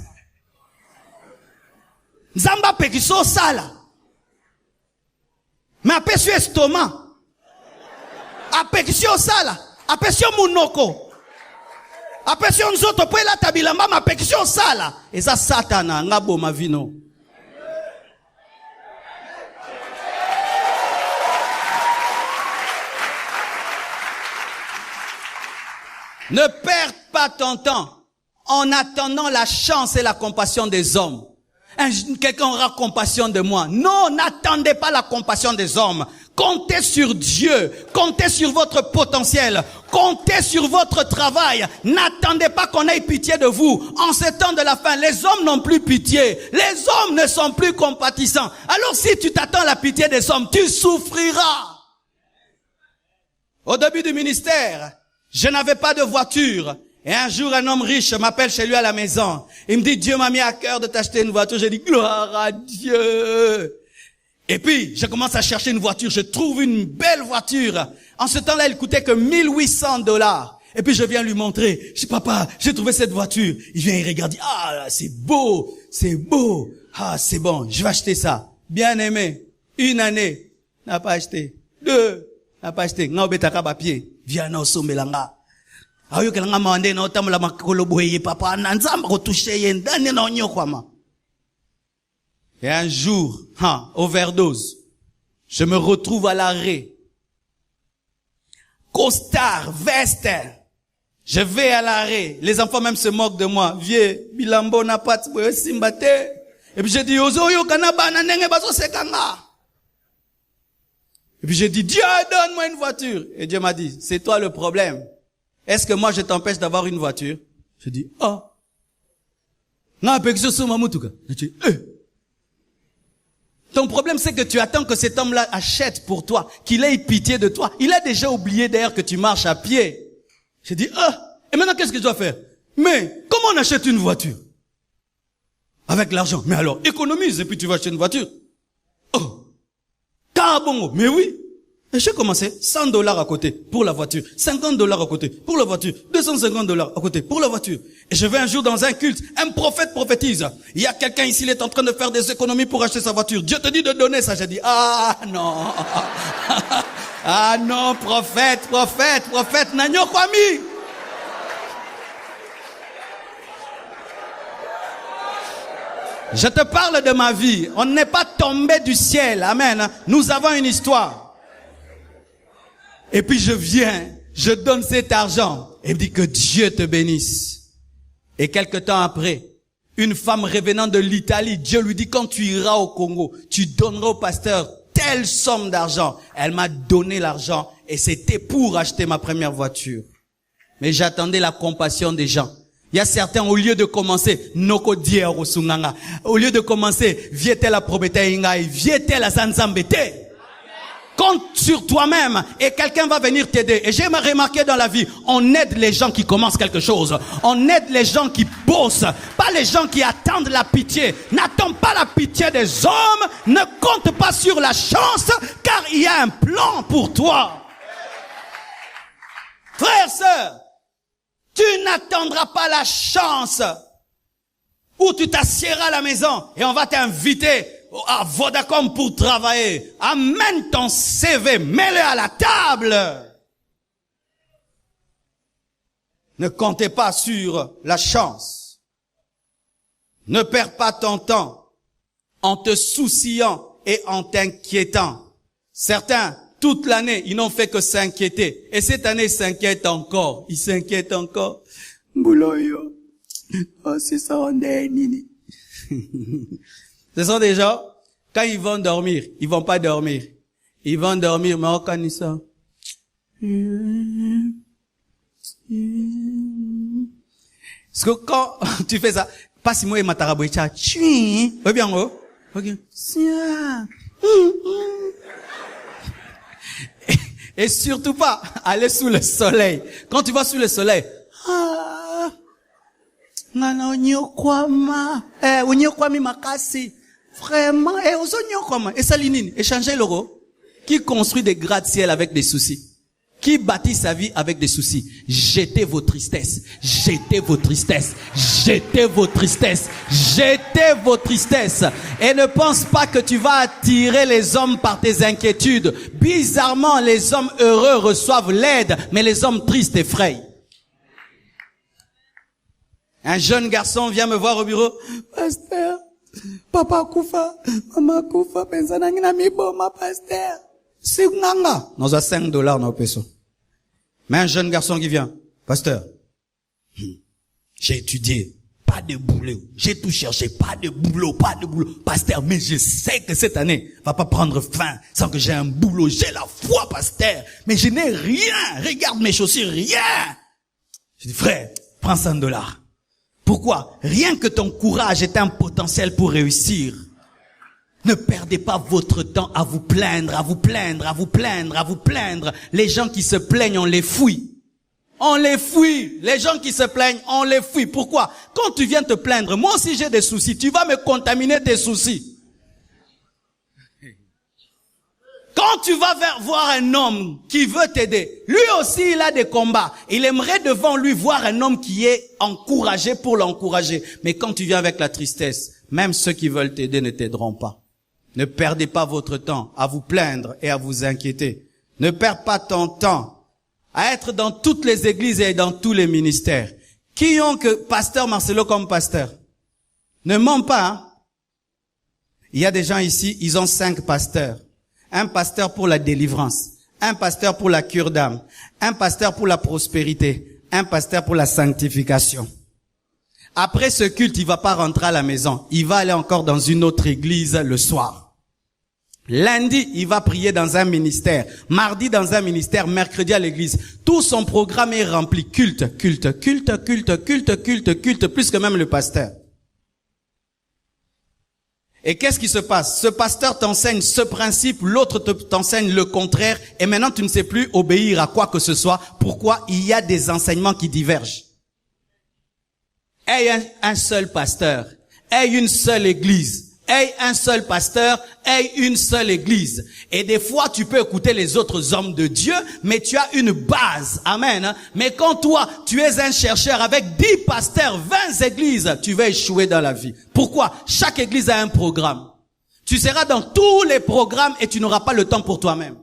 Nzamba pekiso sala. Mais après sur estomac. Après sur sala, après sur munoko. Après sur nzoto po la tabilamba ma pekiso sala. Et ça satana ngabo ma vino. Ne perds pas ton temps en attendant la chance et la compassion des hommes. Quelqu'un aura compassion de moi. Non, n'attendez pas la compassion des hommes. Comptez sur Dieu. Comptez sur votre potentiel. Comptez sur votre travail. N'attendez pas qu'on ait pitié de vous. En ce temps de la fin, les hommes n'ont plus pitié. Les hommes ne sont plus compatissants. Alors si tu t'attends à la pitié des hommes, tu souffriras. Au début du ministère, je n'avais pas de voiture. Et un jour, un homme riche m'appelle chez lui à la maison. Il me dit, Dieu m'a mis à cœur de t'acheter une voiture. J'ai dit, gloire à Dieu. Et puis, je commence à chercher une voiture. Je trouve une belle voiture. En ce temps-là, elle coûtait que $1,800. Et puis, je viens lui montrer. Je dis, papa, j'ai trouvé cette voiture. Il vient, il regarde, ah, c'est beau, c'est beau. Ah, c'est bon, je vais acheter ça. Bien aimé. 1 année, n'a pas acheté. 2, n'a pas acheté. Nga obetaka ba pied. Viens, na osombelanga. Ayo kelanga mande na otamula makolo boye papa na nzamba ko toucher yendane na onyokwama. Et un jour, overdose. Je me retrouve à l'arrêt. Costard, veste. Je vais à l'arrêt. Les enfants même se moquent de moi. Vieux, bilambo na pat boye simbate. Et puis j'ai dit ozo yo kanaba na nenge baso sekanga. Et puis j'ai dit Dieu donne-moi une voiture. Et Dieu m'a dit, c'est toi le problème. Est-ce que moi je t'empêche d'avoir une voiture? Je dis, ah. Ton problème c'est que tu attends que cet homme-là achète pour toi, qu'il ait pitié de toi. Il a déjà oublié d'ailleurs que tu marches à pied. Je dis, ah. Et maintenant qu'est-ce que je dois faire? Mais, comment on achète une voiture? Avec l'argent. Mais alors, économise et puis tu vas acheter une voiture. Oh. Carabongo. Mais oui. Et j'ai commencé, $100 à côté pour la voiture, $50 à côté pour la voiture, $250 à côté pour la voiture. Et je vais un jour dans un culte, un prophète prophétise. Il y a quelqu'un ici, il est en train de faire des économies pour acheter sa voiture. Dieu te dit de donner ça. J'ai dit, ah non. Ah non, prophète, nanyo kwami. Je te parle de ma vie. On n'est pas tombé du ciel. Amen. Nous avons une histoire. Et puis je viens, je donne cet argent et il me dit que Dieu te bénisse. Et quelque temps après, une femme revenant de l'Italie, Dieu lui dit quand tu iras au Congo, tu donneras au pasteur telle somme d'argent. Elle m'a donné l'argent et c'était pour acheter ma première voiture. Mais j'attendais la compassion des gens. Il y a certains, au lieu de commencer, noko diero sunganga, au lieu de commencer, viete la probeta ingai, viete la zanzambete. Compte sur toi-même et quelqu'un va venir t'aider. Et j'ai remarqué dans la vie, on aide les gens qui commencent quelque chose. On aide les gens qui bossent, pas les gens qui attendent la pitié. N'attends pas la pitié des hommes, ne compte pas sur la chance, car il y a un plan pour toi. Frère, sœur, tu n'attendras pas la chance où tu t'assieras à la maison et on va t'inviter à Vodacom pour travailler. Amène ton CV, mets-le à la table. Ne comptez pas sur la chance. Ne perds pas ton temps en te souciant et en t'inquiétant. Certains, toute l'année, ils n'ont fait que s'inquiéter. Et cette année, ils s'inquiètent encore. Ils s'inquiètent encore. Bouloyo. Oh, c'est ça, on est nini. Ce sont des gens, quand ils vont dormir, ils vont pas dormir. Ils vont dormir, mais quand ils sont... Parce que quand tu fais ça, pas si moi et Mataraboïcha, oui bien, oh, ok. Et surtout pas aller sous le soleil. Quand tu vas sous le soleil, Ngana onyokwama. Onyokwami makasi. Vraiment. Ozonyokwama. Et ça linine. Échanger l'euro. Qui construit des gratte-ciel avec des soucis? Qui bâtit sa vie avec des soucis? Jetez vos tristesses. Jetez vos tristesses. Jetez vos tristesses. Jetez vos tristesses. Et ne pense pas que tu vas attirer les hommes par tes inquiétudes. Bizarrement, les hommes heureux reçoivent l'aide, mais les hommes tristes effrayent. Un jeune garçon vient me voir au bureau. Pasteur, papa kufa, maman kufa, pensana ngina miboma, pasteur. C'est nganga. Nous avons $5 dans le peso. Mais un jeune garçon qui vient. Pasteur, j'ai étudié, pas de boulot. J'ai tout cherché, pas de boulot. Pasteur, mais je sais que cette année va pas prendre fin sans que j'ai un boulot. J'ai la foi, pasteur. Mais je n'ai rien. Regarde mes chaussures, rien. Je dis, frère, prends $100. Pourquoi? Rien que ton courage est un potentiel pour réussir. Ne perdez pas votre temps à vous plaindre, à vous plaindre, à vous plaindre, à vous plaindre. Les gens qui se plaignent, on les fuit. On les fuit. Les gens qui se plaignent, on les fuit. Pourquoi? Quand tu viens te plaindre, moi aussi j'ai des soucis, tu vas me contaminer tes soucis. Quand tu vas voir un homme qui veut t'aider, lui aussi il a des combats. Il aimerait devant lui voir un homme qui est encouragé pour l'encourager. Mais quand tu viens avec la tristesse, même ceux qui veulent t'aider ne t'aideront pas. Ne perdez pas votre temps à vous plaindre et à vous inquiéter. Ne perds pas ton temps à être dans toutes les églises et dans tous les ministères. Qui ont que pasteur Marcelo comme pasteur? Ne mens pas, hein? Il y a des gens ici, ils ont 5 pasteurs. Un pasteur pour la délivrance, un pasteur pour la cure d'âme, un pasteur pour la prospérité, un pasteur pour la sanctification. Après ce culte, il va pas rentrer à la maison. Il va aller encore dans une autre église le soir. Lundi, il va prier dans un ministère. Mardi, dans un ministère. Mercredi, à l'église. Tout son programme est rempli. Culte, plus que même le pasteur. Et qu'est-ce qui se passe? Ce pasteur t'enseigne ce principe, l'autre t'enseigne le contraire, et maintenant tu ne sais plus obéir à quoi que ce soit. Pourquoi? Il y a des enseignements qui divergent. Aie un seul pasteur, aie une seule église, aie un seul pasteur, aie une seule église. Et des fois, tu peux écouter les autres hommes de Dieu, mais tu as une base. Amen. Mais quand toi, tu es un chercheur avec 10 pasteurs, 20 églises, tu vas échouer dans la vie. Pourquoi? Chaque église a un programme. Tu seras dans tous les programmes et tu n'auras pas le temps pour toi-même.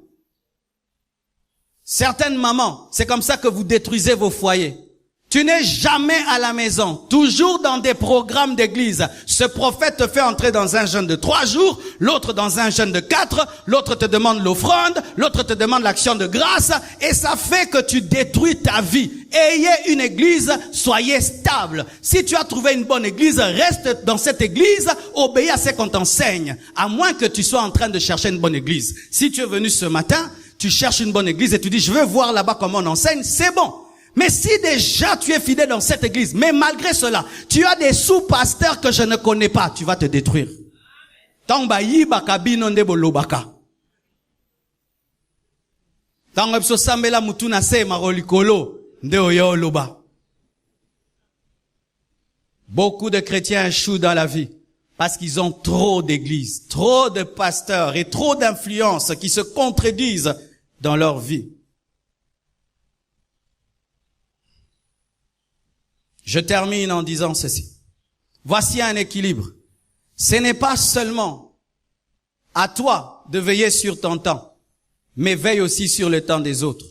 Certaines mamans, c'est comme ça que vous détruisez vos foyers. Tu n'es jamais à la maison, toujours dans des programmes d'église. Ce prophète te fait entrer dans un jeûne de 3 jours, l'autre dans un jeûne de 4, l'autre te demande l'offrande, l'autre te demande l'action de grâce, et ça fait que tu détruis ta vie. Ayez une église, soyez stable. Si tu as trouvé une bonne église, reste dans cette église, obéis à ce qu'on t'enseigne, à moins que tu sois en train de chercher une bonne église. Si tu es venu ce matin, tu cherches une bonne église et tu dis, je veux voir là-bas comment on enseigne, c'est bon. Mais si déjà tu es fidèle dans cette église, mais malgré cela, tu as des sous-pasteurs que je ne connais pas, tu vas te détruire. Tangba yibaka bino nde bolobaka. Tangba biso sambela mutu na se marolikolo nde oyo loba. Beaucoup de chrétiens échouent dans la vie parce qu'ils ont trop d'églises, trop de pasteurs et trop d'influences qui se contredisent dans leur vie. Je termine en disant ceci. Voici un équilibre. Ce n'est pas seulement à toi de veiller sur ton temps, mais veille aussi sur le temps des autres.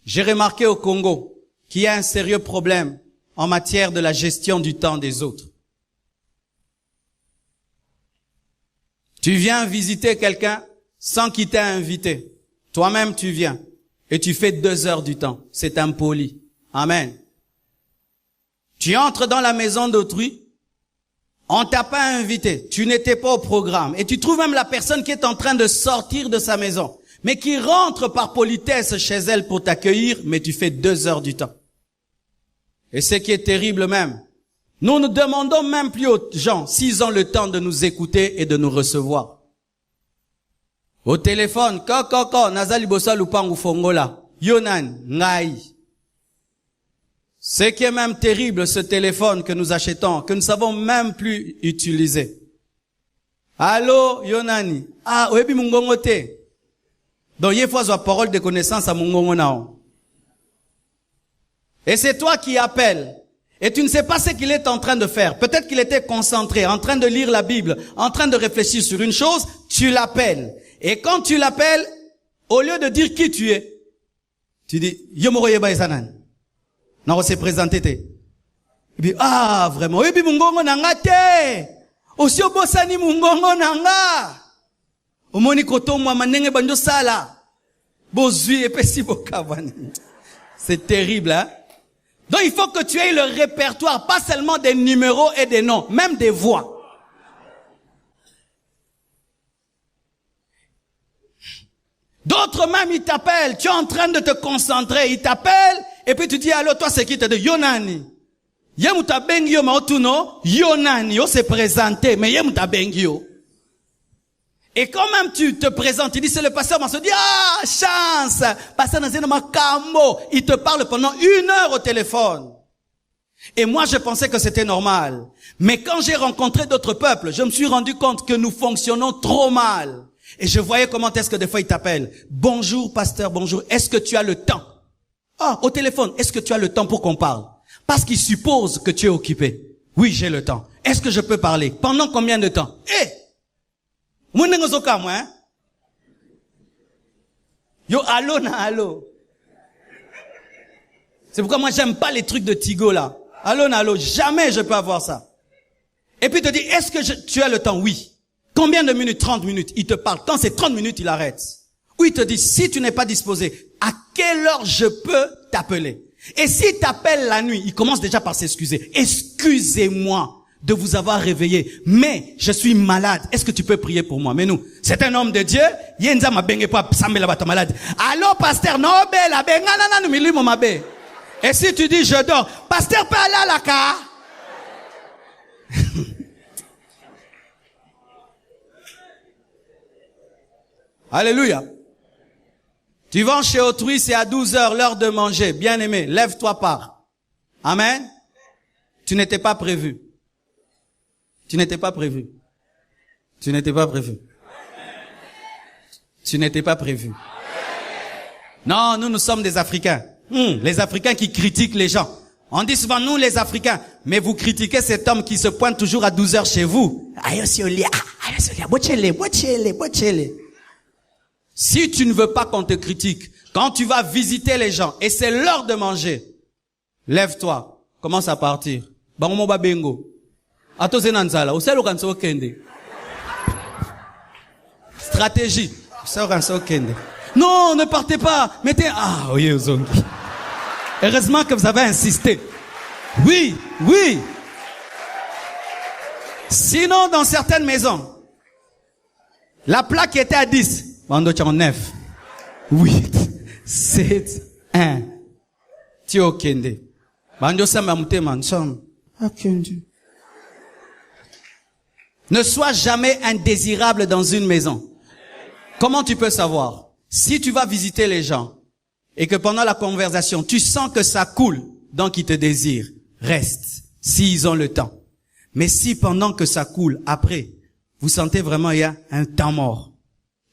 J'ai remarqué au Congo qu'il y a un sérieux problème en matière de la gestion du temps des autres. Tu viens visiter quelqu'un sans qu'il t'ait invité. Toi-même tu viens et tu fais 2 heures du temps. C'est impoli. Amen. Tu entres dans la maison d'autrui, on t'a pas invité, tu n'étais pas au programme, et tu trouves même la personne qui est en train de sortir de sa maison, mais qui rentre par politesse chez elle pour t'accueillir, mais tu fais 2 heures du temps. Et ce qui est terrible même, nous ne demandons même plus aux gens s'ils ont le temps de nous écouter et de nous recevoir. Au téléphone, nazali bosa lupangu fongola, yonan, ngai. Ce qui est même terrible, ce téléphone que nous achetons, que nous savons même plus utiliser. Allô, Yonani. Ah, oyebi mungongo te. Donc, il faut avoir parole de connaissance à mungongo nao. Et c'est toi qui appelles. Et tu ne sais pas ce qu'il est en train de faire. Peut-être qu'il était concentré, en train de lire la Bible, en train de réfléchir sur une chose, tu l'appelles. Et quand tu l'appelles, au lieu de dire qui tu es, tu dis, Yomoro Yeba Esanan. Non, on s'est présenté te. Il dit, ah, vraiment, Ebi mungongo nanga te. Aussi obosani mungongo nanga. Omoni koto mwa manenge banjo sala. Bozui epesi bokavani. C'est terrible, hein? Donc il faut que tu aies le répertoire, pas seulement des numéros et des noms, même des voix. D'autres même, ils t'appellent, tu es en train de te concentrer, ils t'appellent, et puis tu dis, allô, toi c'est qui te dit, Yonani. Yemuta bengyo maotuno, Yonani, on s'est présenté, mais yemuta bengyo. Et quand même tu te présentes, tu dis c'est le pasteur, on se dit, ah, chance, pasteur Nazina Makambo, il te parle pendant 1 heure au téléphone. Et moi je pensais que c'était normal. Mais quand j'ai rencontré d'autres peuples, je me suis rendu compte que nous fonctionnons trop mal. Et je voyais comment est-ce que des fois ils t'appellent. Bonjour pasteur, bonjour, est-ce que tu as le temps? Ah, au téléphone, est-ce que tu as le temps pour qu'on parle? Parce qu'ils supposent que tu es occupé. Oui, j'ai le temps. Est-ce que je peux parler? Pendant combien de temps? Hein? Yo, allô, na, allô. C'est pourquoi moi, j'aime pas les trucs de Tigo, là. Allô, na, allô. Jamais je peux avoir ça. Et puis, il te dit, est-ce que tu as le temps? Oui. Combien de minutes? 30 minutes. Il te parle. Quand c'est 30 minutes, il arrête. Ou il te dit, si tu n'es pas disposé, à quelle heure je peux t'appeler? Et s'il t'appelle la nuit, il commence déjà par s'excuser. Excusez-moi de vous avoir réveillé, mais je suis malade. Est-ce que tu peux prier pour moi? Mais nous, c'est un homme de Dieu. Yenza ma benge pas sambela bata malade. Allô, pasteur, non, la benga nana nous mon mabe. Et si tu dis je dors, pasteur pas là la ka. Alléluia. Tu vas chez autrui, c'est à 12h, l'heure de manger. Bien aimé, lève-toi pars. Amen. Tu n'étais pas prévu. Tu n'étais pas prévu. Tu n'étais pas prévu. Tu n'étais pas prévu. Non, nous sommes des Africains. Les Africains qui critiquent les gens. On dit souvent nous les Africains, mais vous critiquez cet homme qui se pointe toujours à 12h chez vous. Si tu ne veux pas qu'on te critique, quand tu vas visiter les gens et c'est l'heure de manger, lève-toi, commence à partir. Bangomo bengo. Stratégie. Non, ne partez pas. Mettez, ah, oui, Ozongi. Heureusement que vous avez insisté. Oui, oui. Sinon, dans certaines maisons, la plaque était à 10. Bando en 9. 8, 7, 1. Tio Kende. Bando sama mute mansom. Ne sois jamais indésirable dans une maison. Comment tu peux savoir? Si tu vas visiter les gens et que pendant la conversation, tu sens que ça coule, donc ils te désirent, reste, s'ils ont le temps. Mais si pendant que ça coule, après, vous sentez vraiment il y a un temps mort,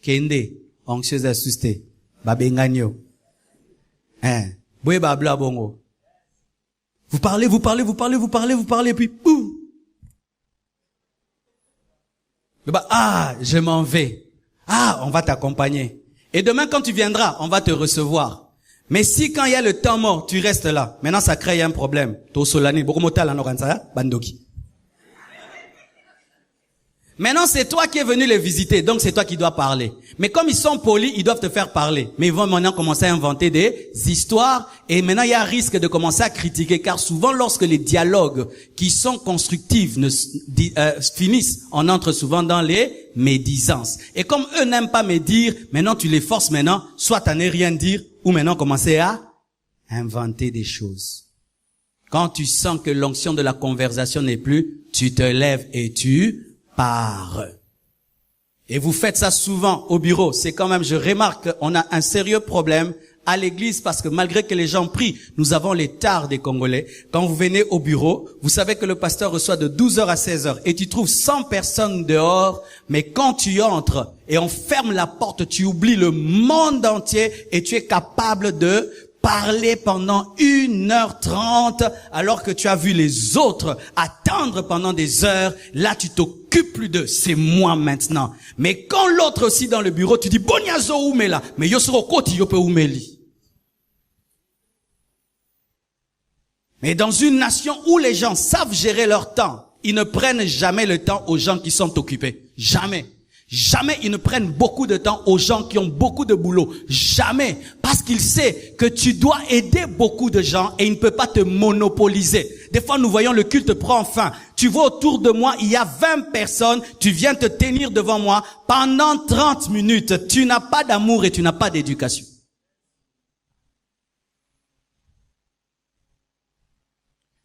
Kende, anxieuse assustée, babenganyo, boué bongo. Vous parlez, puis, boum. Ah, je m'en vais. Ah, on va t'accompagner. Et demain, quand tu viendras, on va te recevoir. Mais si quand il y a le temps mort, tu restes là, maintenant ça crée un problème. Maintenant, c'est toi qui es venu les visiter, donc c'est toi qui dois parler. Mais comme ils sont polis, ils doivent te faire parler. Mais ils vont maintenant commencer à inventer des histoires. Et maintenant, il y a un risque de commencer à critiquer. Car souvent, lorsque les dialogues qui sont constructifs finissent, on entre souvent dans les médisances. Et comme eux n'aiment pas médire, maintenant tu les forces maintenant, soit à ne rien dire, ou maintenant commencer à inventer des choses. Quand tu sens que l'onction de la conversation n'est plus, tu te lèves et tu pars. Et vous faites ça souvent au bureau. C'est quand même, je remarque qu'on a un sérieux problème à l'église parce que malgré que les gens prient, nous avons les tares des Congolais. Quand vous venez au bureau, vous savez que le pasteur reçoit de 12h à 16h et tu trouves 100 personnes dehors, mais quand tu entres et on ferme la porte, tu oublies le monde entier et tu es capable de parler pendant 1h30 alors que tu as vu les autres attendre pendant des heures. Là, tu t'occupes plus d'eux. C'est moi maintenant. Mais quand l'autre aussi dans le bureau, tu dis, Bonyazo Oumela, mais Yosro Koti Yope Oumeli. Mais dans une nation où les gens savent gérer leur temps, ils ne prennent jamais le temps aux gens qui sont occupés. Jamais. Jamais ils ne prennent beaucoup de temps aux gens qui ont beaucoup de boulot. Jamais. Parce qu'ils savent que tu dois aider beaucoup de gens et il ne peut pas te monopoliser. Des fois, nous voyons le culte prend fin. Tu vois autour de moi, il y a 20 personnes. Tu viens te tenir devant moi pendant 30 minutes. Tu n'as pas d'amour et tu n'as pas d'éducation.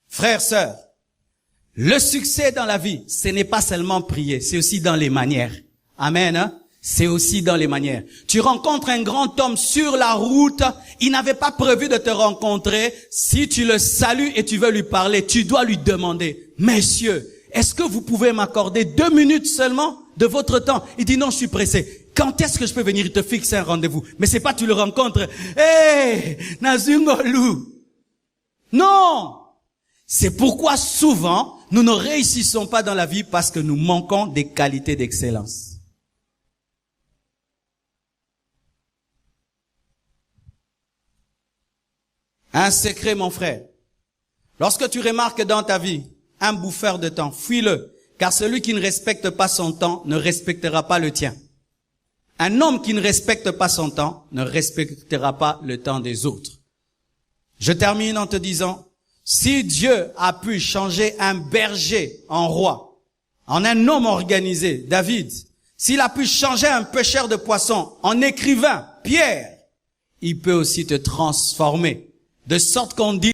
Frères, sœurs, le succès dans la vie, ce n'est pas seulement prier, c'est aussi dans les manières. Amen, hein? C'est aussi dans les manières. Tu rencontres un grand homme sur la route, il n'avait pas prévu de te rencontrer. Si tu le salues et tu veux lui parler, tu dois lui demander, messieurs, est-ce que vous pouvez m'accorder 2 minutes seulement de votre temps? Il dit non, je suis pressé. Quand est-ce que je peux venir? Il te fixe un rendez-vous. Mais c'est pas tu le rencontres. Hey, Nazungolu. Non! C'est pourquoi souvent, nous ne réussissons pas dans la vie parce que nous manquons des qualités d'excellence. Un secret, mon frère. Lorsque tu remarques dans ta vie un bouffeur de temps, fuis-le, car celui qui ne respecte pas son temps ne respectera pas le tien. Un homme qui ne respecte pas son temps ne respectera pas le temps des autres. Je termine en te disant, si Dieu a pu changer un berger en roi, en un homme organisé, David, s'il a pu changer un pêcheur de poissons en écrivain, Pierre, il peut aussi te transformer. De sorte qu'on dit